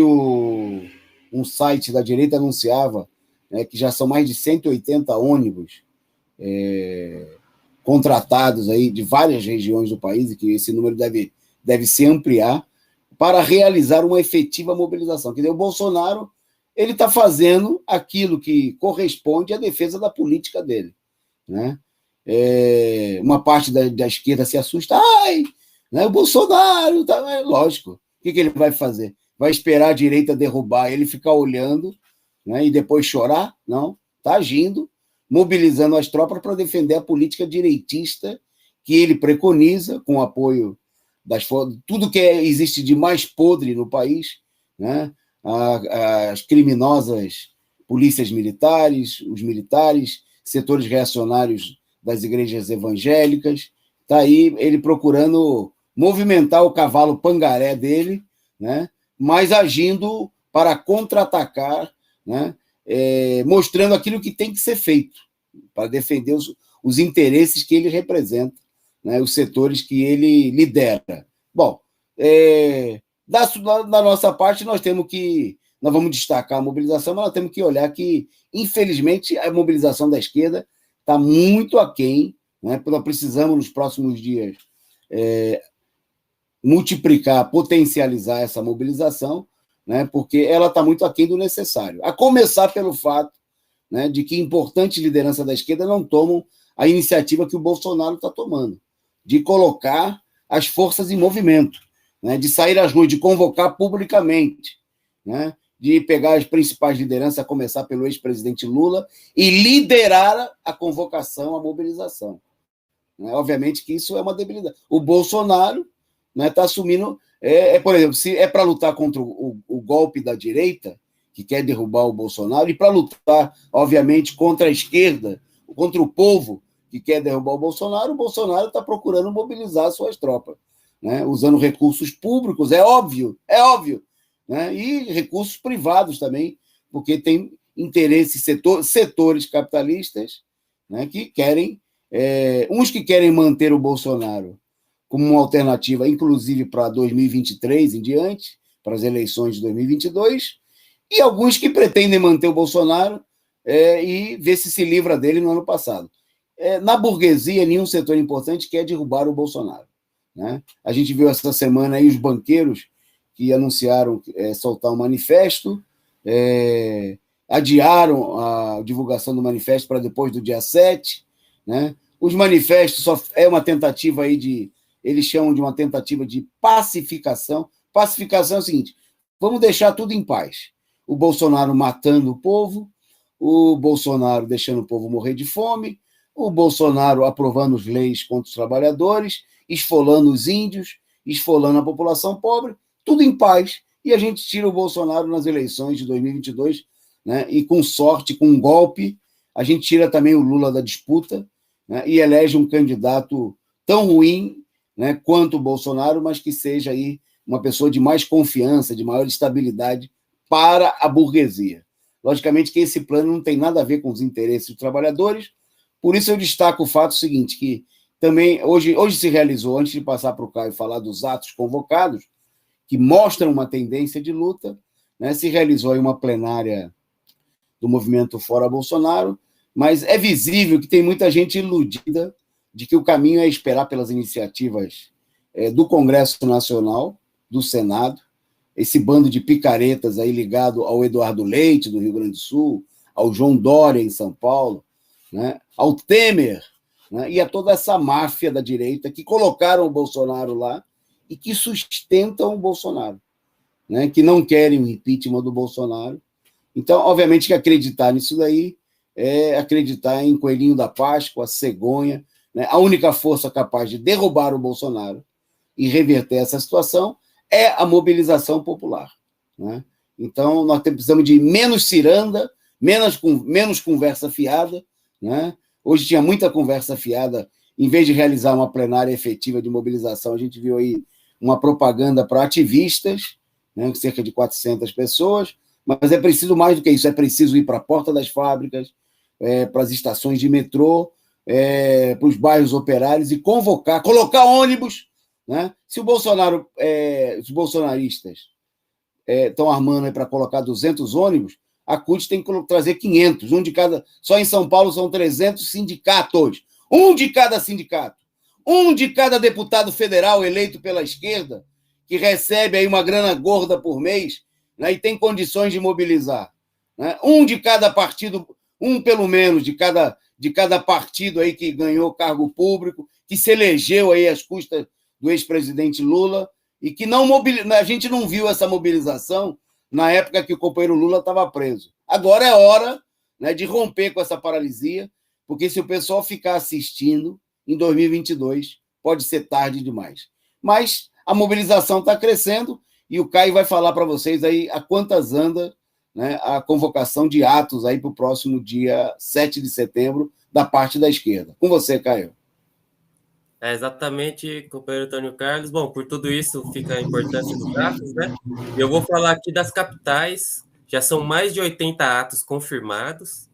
um site da direita anunciava, né, que já são mais de 180 ônibus contratados aí de várias regiões do país, e que esse número deve se ampliar para realizar uma efetiva mobilização. Quer dizer, o Bolsonaro ele está fazendo aquilo que corresponde à defesa da política dele, né? Uma parte da esquerda se assusta, né, o Bolsonaro, tá, lógico, o que ele vai fazer? Vai esperar a direita derrubar ele, ficar olhando, né, e depois chorar? Não, está agindo, mobilizando as tropas para defender a política direitista que ele preconiza, com o apoio tudo que existe de mais podre no país, né, as criminosas polícias militares, os militares, setores reacionários das igrejas evangélicas. Está aí ele procurando movimentar o cavalo pangaré dele, né, mas agindo para contra-atacar, né, mostrando aquilo que tem que ser feito para defender os interesses que ele representa, né, os setores que ele lidera. Bom, da nossa parte, nós vamos destacar a mobilização, mas nós temos que olhar que, infelizmente, a mobilização da esquerda está muito aquém, né? Nós precisamos, nos próximos dias, multiplicar, potencializar essa mobilização, né? Porque ela está muito aquém do necessário. A começar pelo fato, né, de que importantes lideranças da esquerda não tomam a iniciativa que o Bolsonaro está tomando, de colocar as forças em movimento, né? De sair às ruas, de convocar publicamente, né? De pegar as principais lideranças, a começar pelo ex-presidente Lula, e liderar a convocação, a mobilização. Obviamente que isso é uma debilidade. O Bolsonaro está assumindo... por exemplo, se é para lutar contra o golpe da direita, que quer derrubar o Bolsonaro, e para lutar, obviamente, contra a esquerda, contra o povo que quer derrubar o Bolsonaro está procurando mobilizar suas tropas, né? Usando recursos públicos, é óbvio, né? E recursos privados também, porque tem interesses, setores capitalistas, né, que querem, uns que querem manter o Bolsonaro como uma alternativa, inclusive para 2023 em diante, para as eleições de 2022, e alguns que pretendem manter o Bolsonaro e ver se livra dele no ano passado. Na burguesia, nenhum setor importante quer derrubar o Bolsonaro, né? A gente viu essa semana aí os banqueiros que anunciaram soltar um manifesto, adiaram a divulgação do manifesto para depois do dia 7, né? Os manifestos só é uma tentativa aí eles chamam de uma tentativa de pacificação. Pacificação é o seguinte: vamos deixar tudo em paz. O Bolsonaro matando o povo, o Bolsonaro deixando o povo morrer de fome, o Bolsonaro aprovando as leis contra os trabalhadores, esfolando os índios, esfolando a população pobre, tudo em paz, e a gente tira o Bolsonaro nas eleições de 2022, né? E com sorte, com um golpe, a gente tira também o Lula da disputa, né? E elege um candidato tão ruim, né, quanto o Bolsonaro, mas que seja aí uma pessoa de mais confiança, de maior estabilidade para a burguesia. Logicamente que esse plano não tem nada a ver com os interesses dos trabalhadores, por isso eu destaco o fato seguinte, que também hoje se realizou, antes de passar para o Caio falar dos atos convocados, que mostram uma tendência de luta, né, se realizou aí uma plenária do movimento Fora Bolsonaro, mas é visível que tem muita gente iludida de que o caminho é esperar pelas iniciativas do Congresso Nacional, do Senado, esse bando de picaretas aí ligado ao Eduardo Leite, do Rio Grande do Sul, ao João Dória, em São Paulo, né, ao Temer, né, e a toda essa máfia da direita que colocaram o Bolsonaro lá e que sustentam o Bolsonaro, né, que não querem o impeachment do Bolsonaro. Então, obviamente que acreditar nisso daí é acreditar em Coelhinho da Páscoa, cegonha, né? A única força capaz de derrubar o Bolsonaro e reverter essa situação é a mobilização popular, né? Então, nós precisamos de menos ciranda, menos conversa fiada, né? Hoje tinha muita conversa fiada, em vez de realizar uma plenária efetiva de mobilização, a gente viu aí uma propaganda para ativistas, né? Cerca de 400 pessoas, mas é preciso mais do que isso, é preciso ir para a porta das fábricas, para as estações de metrô, para os bairros operários e colocar ônibus, né? Se os bolsonaristas estão armando para colocar 200 ônibus, a CUT tem que trazer 500, um de cada. Só em São Paulo são 300 sindicatos, um de cada sindicato, um de cada deputado federal eleito pela esquerda, que recebe aí uma grana gorda por mês, né, e tem condições de mobilizar, né? Um de cada partido, um pelo menos de cada partido aí que ganhou cargo público, que se elegeu aí às custas do ex-presidente Lula, e que a gente não viu essa mobilização na época que o companheiro Lula estava preso. Agora é hora, né, de romper com essa paralisia, porque se o pessoal ficar assistindo, em 2022, pode ser tarde demais. Mas a mobilização está crescendo, e o Caio vai falar para vocês aí a quantas anda, né, a convocação de atos aí para o próximo dia 7 de setembro, da parte da esquerda. Com você, Caio. Exatamente, companheiro Antônio Carlos. Bom, por tudo isso fica a importância dos atos, né? Eu vou falar aqui das capitais. Já são mais de 80 atos confirmados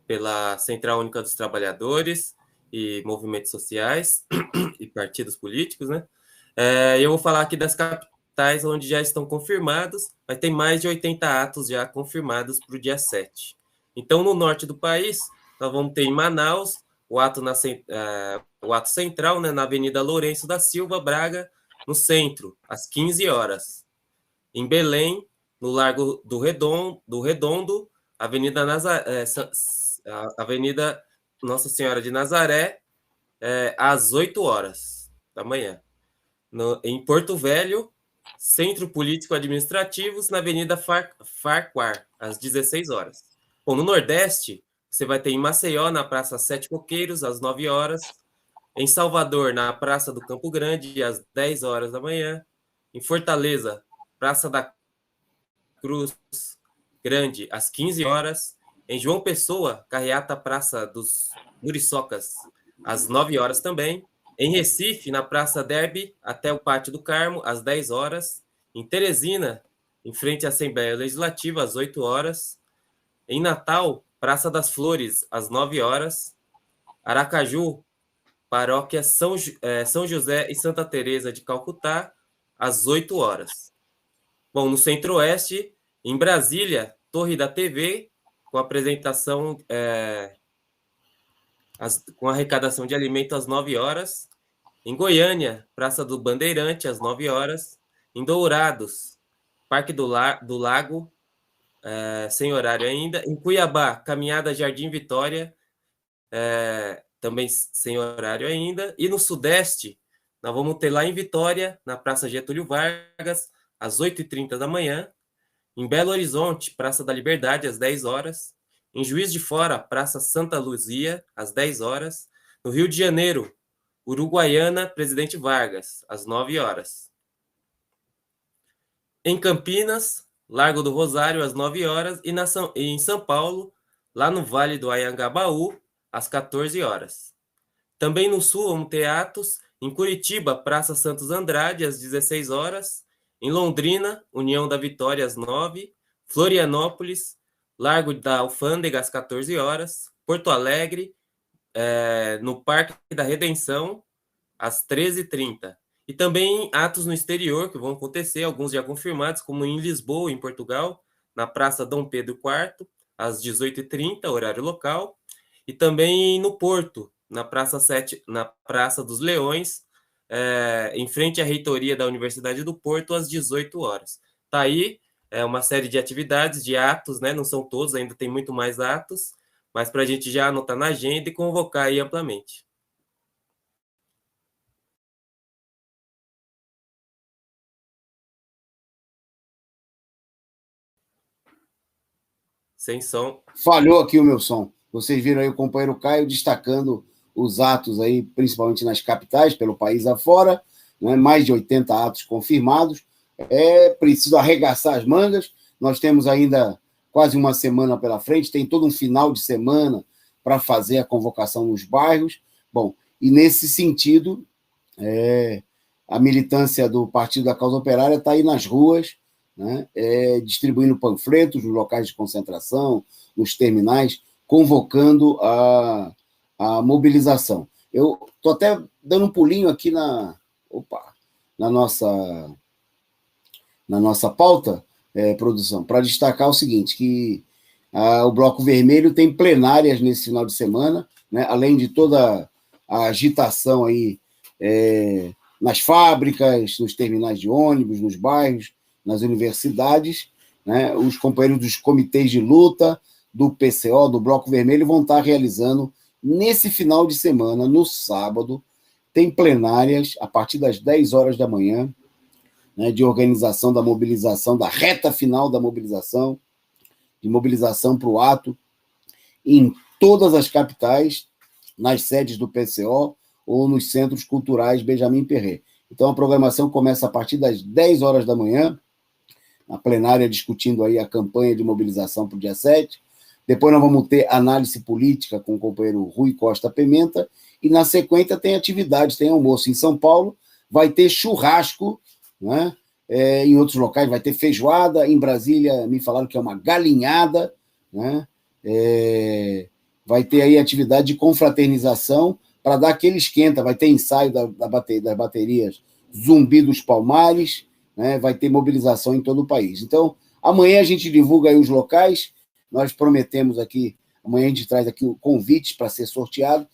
pela Central Única dos Trabalhadores e movimentos sociais e partidos políticos, né? Eu vou falar aqui das capitais onde já estão confirmados, mas tem mais de 80 atos já confirmados para o dia 7. Então, no norte do país, nós vamos ter em Manaus o ato central, né, na Avenida Lourenço da Silva, Braga, no centro, às 15 horas. Em Belém, no Largo do Redondo, Avenida Nossa Senhora de Nazaré, às 8 horas da manhã. Em Porto Velho, Centro Político Administrativos, na Avenida Farquhar, às 16 horas. Bom, no Nordeste, você vai ter em Maceió, na Praça Sete Coqueiros, às 9 horas. Em Salvador, na Praça do Campo Grande, às 10 horas da manhã. Em Fortaleza, Praça da Cruz Grande, às 15 horas. Em João Pessoa, carreata Praça dos Muriçocas, às 9 horas também. Em Recife, na Praça Derby, até o Pátio do Carmo, às 10 horas. Em Teresina, em frente à Assembleia Legislativa, às 8 horas. Em Natal, Praça das Flores, às 9 horas. Aracaju, Paróquia São José e Santa Teresa de Calcutá, às 8 horas. Bom, no Centro-Oeste, em Brasília, Torre da TV, com a apresentação, com arrecadação de alimento às 9 horas. Em Goiânia, Praça do Bandeirante, às 9 horas. Em Dourados, Parque do Lago, sem horário ainda. Em Cuiabá, Caminhada Jardim Vitória, também sem horário ainda. E no Sudeste, nós vamos ter lá em Vitória, na Praça Getúlio Vargas, às 8h30 da manhã. Em Belo Horizonte, Praça da Liberdade, às 10 horas. Em Juiz de Fora, Praça Santa Luzia, às 10 horas. No Rio de Janeiro, Uruguaiana, Presidente Vargas, às 9 horas. Em Campinas, Largo do Rosário, às 9 horas. E em São Paulo, lá no Vale do Anhangabaú, às 14 horas. Também no Sul, vamos ter atos. Em Curitiba, Praça Santos Andrade, às 16 horas. Em Londrina, União da Vitória, às 9. Florianópolis, Largo da Alfândega, às 14 horas. Porto Alegre, no Parque da Redenção, às 13h30. E também atos no exterior que vão acontecer, alguns já confirmados, como em Lisboa, em Portugal, na Praça Dom Pedro IV, às 18h30, horário local. E também no Porto, na Praça dos Leões, em frente à reitoria da Universidade do Porto, às 18 horas. Tá aí uma série de atividades, de atos, né? Não são todos, ainda tem muito mais atos, mas para a gente já anotar na agenda e convocar aí amplamente. Sem som. Falhou aqui o meu som. Vocês viram aí o companheiro Caio destacando os atos aí, principalmente nas capitais, pelo país afora, né? Mais de 80 atos confirmados. É preciso arregaçar as mangas. Nós temos ainda quase uma semana pela frente, tem todo um final de semana para fazer a convocação nos bairros. Bom, e nesse sentido, a militância do Partido da Causa Operária está aí nas ruas, né? Distribuindo panfletos nos locais de concentração, nos terminais, convocando a mobilização. Eu estou até dando um pulinho aqui na nossa pauta, produção, para destacar o seguinte, que o Bloco Vermelho tem plenárias nesse final de semana, né? Além de toda a agitação aí, nas fábricas, nos terminais de ônibus, nos bairros, nas universidades, né? Os companheiros dos comitês de luta, do PCO, do Bloco Vermelho, vão estar realizando, nesse final de semana, no sábado, tem plenárias a partir das 10 horas da manhã, né, de organização da mobilização, da reta final da mobilização, de mobilização para o ato, em todas as capitais, nas sedes do PCO ou nos centros culturais Benjamin Perret. Então, a programação começa a partir das 10 horas da manhã, na plenária discutindo aí a campanha de mobilização para o dia 7. Depois nós vamos ter análise política com o companheiro Rui Costa Pimenta, e na sequência tem atividades, tem almoço. Em São Paulo vai ter churrasco, né? Em outros locais vai ter feijoada, em Brasília me falaram que é uma galinhada, né? Vai ter aí atividade de confraternização para dar aquele esquenta, vai ter ensaio das baterias Zumbi dos Palmares, né? Vai ter mobilização em todo o país. Então, amanhã a gente divulga aí os locais, nós prometemos aqui, amanhã a gente traz aqui o convite para ser sorteado,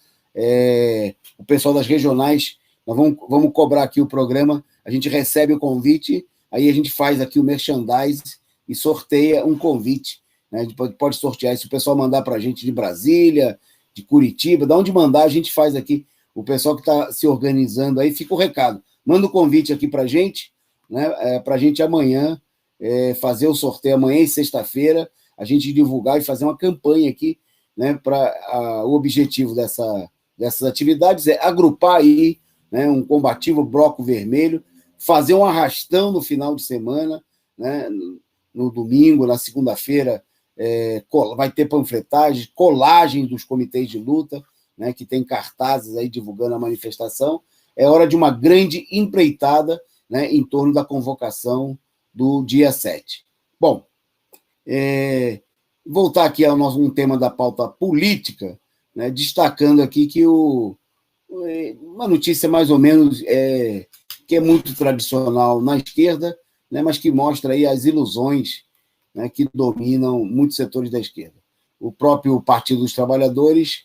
o pessoal das regionais, nós vamos cobrar aqui o programa, a gente recebe o convite, aí a gente faz aqui o merchandise e sorteia um convite, né? A gente pode sortear, se o pessoal mandar para a gente de Brasília, de Curitiba, de onde mandar, a gente faz aqui, o pessoal que está se organizando aí, fica o recado, manda o convite aqui para a gente, né? Para a gente amanhã fazer o sorteio, amanhã e sexta-feira, a gente divulgar e fazer uma campanha aqui, né? O objetivo dessas atividades é agrupar aí, né, um combativo Bloco Vermelho, fazer um arrastão no final de semana, né, no domingo, na segunda-feira, vai ter panfletagem, colagem dos comitês de luta, né, que tem cartazes aí divulgando a manifestação. É hora de uma grande empreitada, né, em torno da convocação do dia 7. Bom, voltar aqui ao um tema da pauta política, né, destacando aqui que uma notícia mais ou menos que é muito tradicional na esquerda, né, mas que mostra aí as ilusões, né, que dominam muitos setores da esquerda. o próprio Partido dos Trabalhadores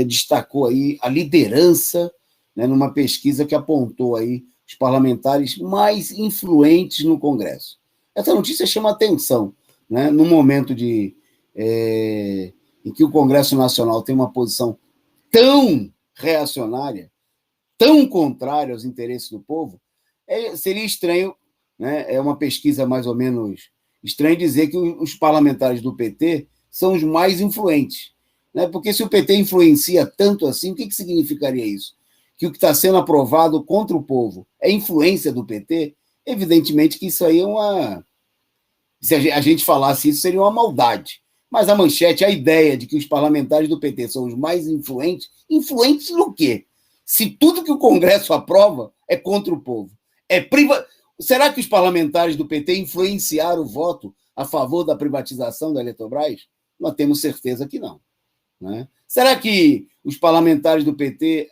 destacou aí a liderança, né, numa pesquisa que apontou aí os parlamentares mais influentes no Congresso. Essa notícia chama atenção, né, no momento em que o Congresso Nacional tem uma posição tão reacionária, tão contrária aos interesses do povo. Seria estranho, né, é uma pesquisa mais ou menos estranho dizer que os parlamentares do PT são os mais influentes, né? Porque se o PT influencia tanto assim, o que significaria isso? Que o que está sendo aprovado contra o povo é influência do PT? Evidentemente que isso aí é uma... Se a gente falasse isso, seria uma maldade. Mas a manchete, a ideia de que os parlamentares do PT são os mais influentes, influentes no quê? Se tudo que o Congresso aprova é contra o povo. Será que os parlamentares do PT influenciaram o voto a favor da privatização da Eletrobras? Nós temos certeza que não, né? Será que os parlamentares do PT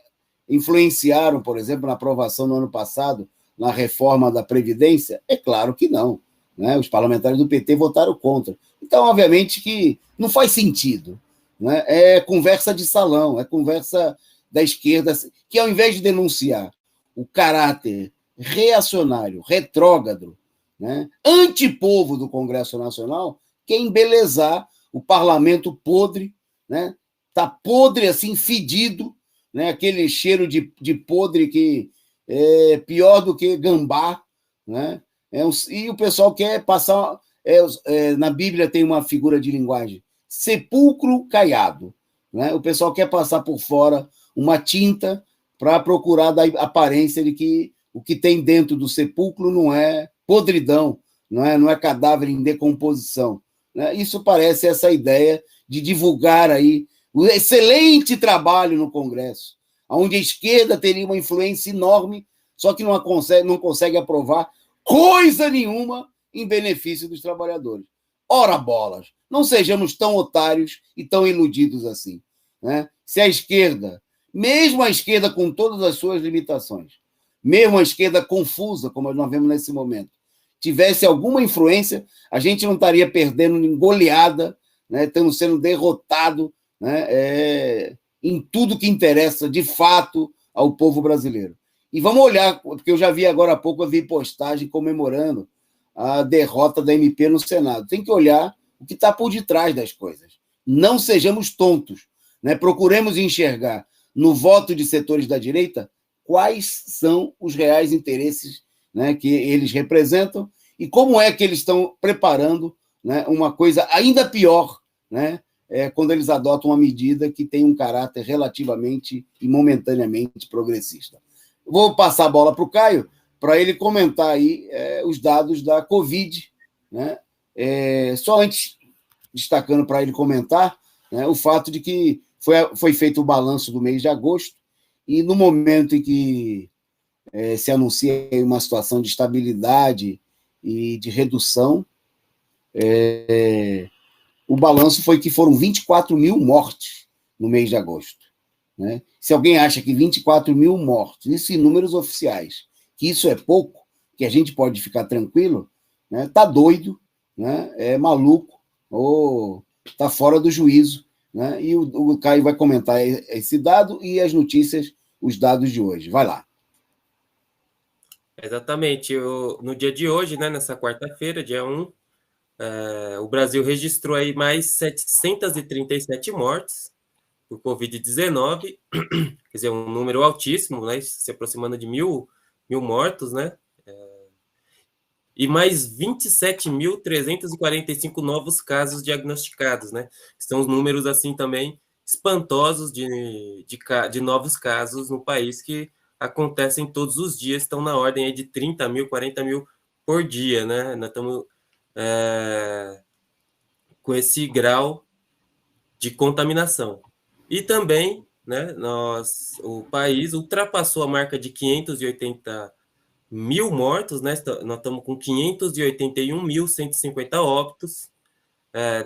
influenciaram, por exemplo, na aprovação no ano passado, na reforma da Previdência? É claro que não, né? Os parlamentares do PT votaram contra. Então, obviamente, que não faz sentido, né? É conversa de salão, é conversa da esquerda, que ao invés de denunciar o caráter reacionário, retrógrado, né, antipovo do Congresso Nacional, quer embelezar o parlamento podre, né? Tá podre assim, fedido, né? Aquele cheiro de podre que é pior do que gambá, né? E o pessoal quer passar... na Bíblia tem uma figura de linguagem, sepulcro caiado, né? O pessoal quer passar por fora uma tinta para procurar dar aparência de que o que tem dentro do sepulcro não é podridão, não é cadáver em decomposição, né? Isso parece essa ideia de divulgar aí o excelente trabalho no Congresso, onde a esquerda teria uma influência enorme, só que não consegue aprovar coisa nenhuma em benefício dos trabalhadores. Ora bolas, não sejamos tão otários e tão iludidos assim, né? Se a esquerda, mesmo a esquerda com todas as suas limitações, mesmo a esquerda confusa, como nós vemos nesse momento, tivesse alguma influência, a gente não estaria perdendo em goleada, né? Estamos sendo derrotado, né? Em tudo que interessa, de fato, ao povo brasileiro. E vamos olhar, porque eu já vi agora há pouco, eu vi postagem comemorando a derrota da MP no Senado. Tem que olhar o que está por detrás das coisas. Não sejamos tontos, né? Procuremos enxergar no voto de setores da direita quais são os reais interesses, né, que eles representam e como é que eles estão preparando, né, uma coisa ainda pior, né, quando eles adotam uma medida que tem um caráter relativamente e momentaneamente progressista. Vou passar a bola para o Caio, para ele comentar aí os dados da Covid, né? Só antes, destacando para ele comentar, né, o fato de que foi feito o balanço do mês de agosto, e no momento em que se anuncia uma situação de estabilidade e de redução, o balanço foi que foram 24 mil mortes no mês de agosto, né? Se alguém acha que 24 mil mortes, isso em números oficiais, que isso é pouco, que a gente pode ficar tranquilo, né? Tá doido, né? É maluco, ou tá fora do juízo, né? E o Caio vai comentar esse dado e as notícias, os dados de hoje. Vai lá. Exatamente. No dia de hoje, né, nessa quarta-feira, dia 1, o Brasil registrou aí mais 737 mortes por Covid-19, quer dizer, um número altíssimo, né, se aproximando de mil mortos, né, e mais 27.345 novos casos diagnosticados, né, são os números, assim, também espantosos de novos casos no país, que acontecem todos os dias, estão na ordem aí de 30 mil, 40 mil por dia, né, nós estamos com esse grau de contaminação. E também, né, o país ultrapassou a marca de 580 mil mortos, né? Nós estamos com 581.150 óbitos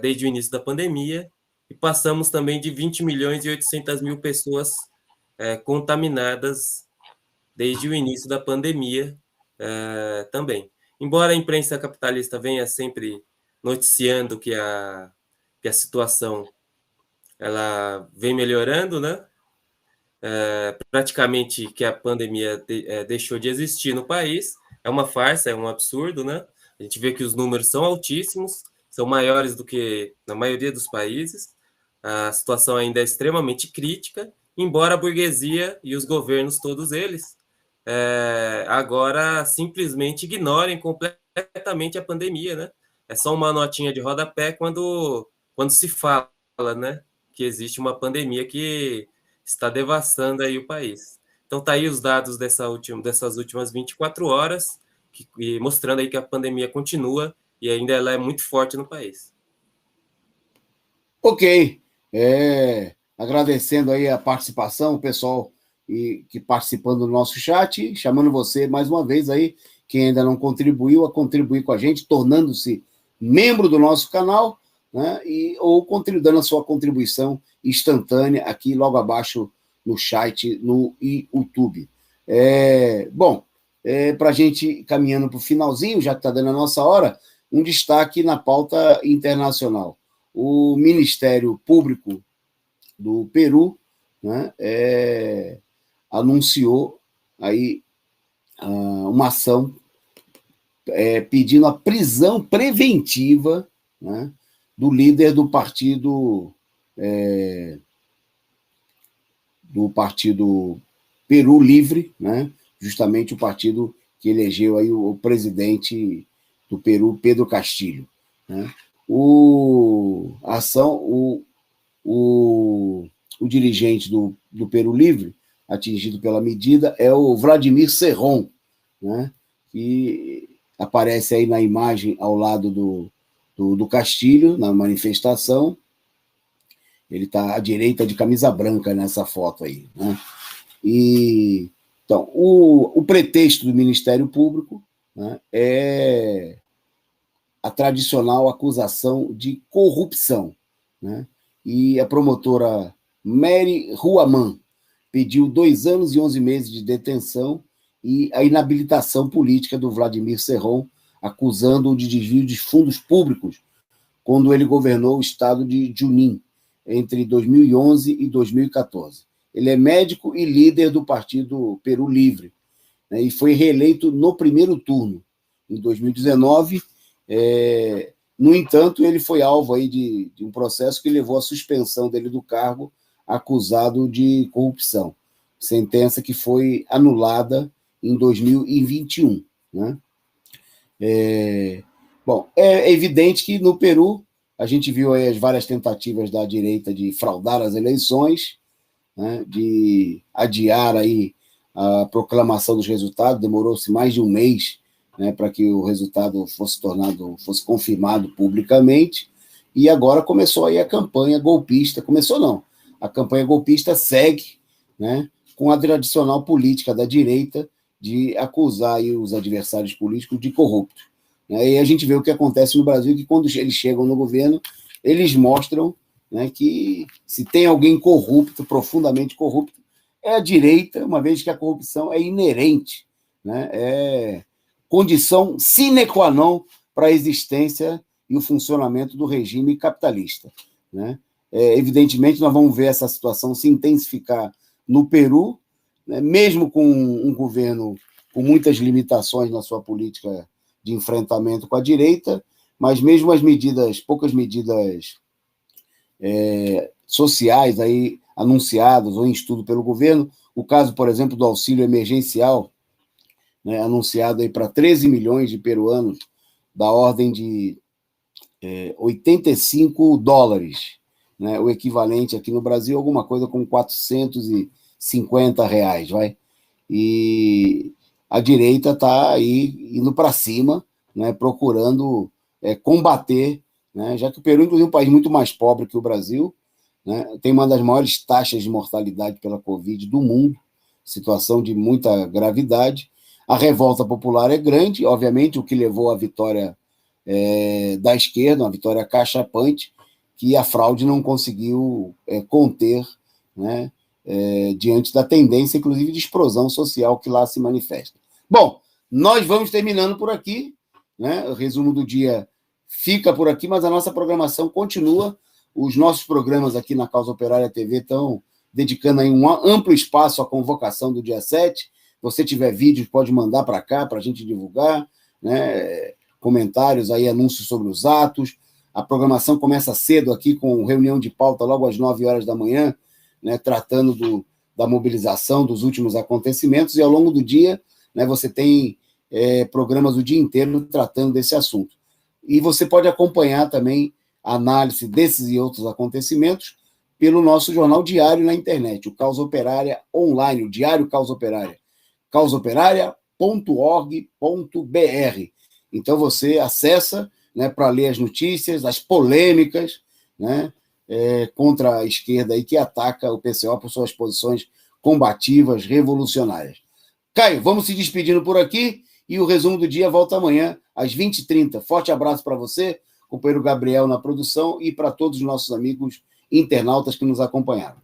desde o início da pandemia, e passamos também de 20 milhões e 800 mil pessoas contaminadas desde o início da pandemia também. Embora a imprensa capitalista venha sempre noticiando que a situação ela vem melhorando, né? Praticamente que a pandemia deixou de existir no país. É uma farsa, é um absurdo, né? A gente vê que os números são altíssimos, são maiores do que na maioria dos países. A situação ainda é extremamente crítica, embora a burguesia e os governos, todos eles, agora simplesmente ignorem completamente a pandemia, né? É só uma notinha de rodapé quando se fala, né, que existe uma pandemia que está devastando aí o país. Então tá aí os dados dessas últimas 24 horas, mostrando aí que a pandemia continua e ainda ela é muito forte no país. Ok. Agradecendo aí a participação, o pessoal que participando do nosso chat, chamando você mais uma vez aí, quem ainda não contribuiu, a contribuir com a gente, tornando-se membro do nosso canal, né, ou dando a sua contribuição instantânea aqui logo abaixo no chat, no YouTube. Para a gente caminhando para o finalzinho, já que está dando a nossa hora, um destaque na pauta internacional. O Ministério Público do Peru, né, anunciou aí uma ação pedindo a prisão preventiva, né, do líder do partido Peru Livre, né, justamente o partido que elegeu aí o presidente do Peru, Pedro Castillo, né. O dirigente do Peru Livre, atingido pela medida, é o Vladimir Cerrón, né, que aparece aí na imagem ao lado do Castillo, na manifestação. Ele está à direita de camisa branca nessa foto aí, né? Então, o pretexto do Ministério Público, né, é a tradicional acusação de corrupção, né? E a promotora Mary Ruaman pediu 2 anos e 11 meses de detenção e a inabilitação política do Vladimir Cerrón, acusando-o de desvio de fundos públicos quando ele governou o estado de Junín entre 2011 e 2014. Ele é médico e líder do partido Peru Livre, né, e foi reeleito no primeiro turno, em 2019. No entanto, ele foi alvo aí de um processo que levou à suspensão dele do cargo, acusado de corrupção. Sentença que foi anulada em 2021. Né? É evidente que no Peru a gente viu aí as várias tentativas da direita de fraudar as eleições, né, de adiar aí a proclamação dos resultados. Demorou-se mais de um mês, né, para que o resultado fosse confirmado publicamente, e agora começou aí a campanha golpista. Começou não, a campanha golpista segue, né, com a tradicional política da direita de acusar aí os adversários políticos de corruptos. E a gente vê o que acontece no Brasil, que quando eles chegam no governo, eles mostram, né, que se tem alguém corrupto, profundamente corrupto, é a direita, uma vez que a corrupção é inerente, né, é condição sine qua non para a existência e o funcionamento do regime capitalista. Né? Evidentemente, nós vamos ver essa situação se intensificar no Peru, né, mesmo com um governo com muitas limitações na sua política de enfrentamento com a direita, mas mesmo poucas medidas sociais aí anunciadas ou em estudo pelo governo, o caso, por exemplo, do auxílio emergencial, né, anunciado aí para 13 milhões de peruanos, da ordem de $85, né, o equivalente aqui no Brasil, alguma coisa com R$450, vai? E a direita está aí indo para cima, né, procurando combater, né, já que o Peru, inclusive, é um país muito mais pobre que o Brasil, né, tem uma das maiores taxas de mortalidade pela Covid do mundo, situação de muita gravidade. A revolta popular é grande, obviamente, o que levou à vitória da esquerda, uma vitória cachapante, que a fraude não conseguiu conter, né, diante da tendência, inclusive, de explosão social que lá se manifesta. Bom, nós vamos terminando por aqui, né? O resumo do dia fica por aqui, mas a nossa programação continua Os nossos programas aqui na Causa Operária TV estão dedicando aí um amplo espaço à convocação do dia 7. Se você tiver vídeos, pode mandar para cá, para a gente divulgar, né? Comentários aí, anúncios sobre os atos. A programação começa cedo aqui, com reunião de pauta logo às 9 horas da manhã, né? Tratando da mobilização, dos últimos acontecimentos, e ao longo do dia, né, você tem programas o dia inteiro tratando desse assunto. E você pode acompanhar também a análise desses e outros acontecimentos pelo nosso jornal diário na internet, o Causa Operária Online, o Diário Causa Operária, causaoperaria.org.br. Então você acessa, né, para ler as notícias, as polêmicas, né, contra a esquerda aí, que ataca o PCO por suas posições combativas, revolucionárias. Caio, vamos se despedindo por aqui, e o resumo do dia volta amanhã às 20h30. Forte abraço para você, companheiro Gabriel na produção, e para todos os nossos amigos internautas que nos acompanharam.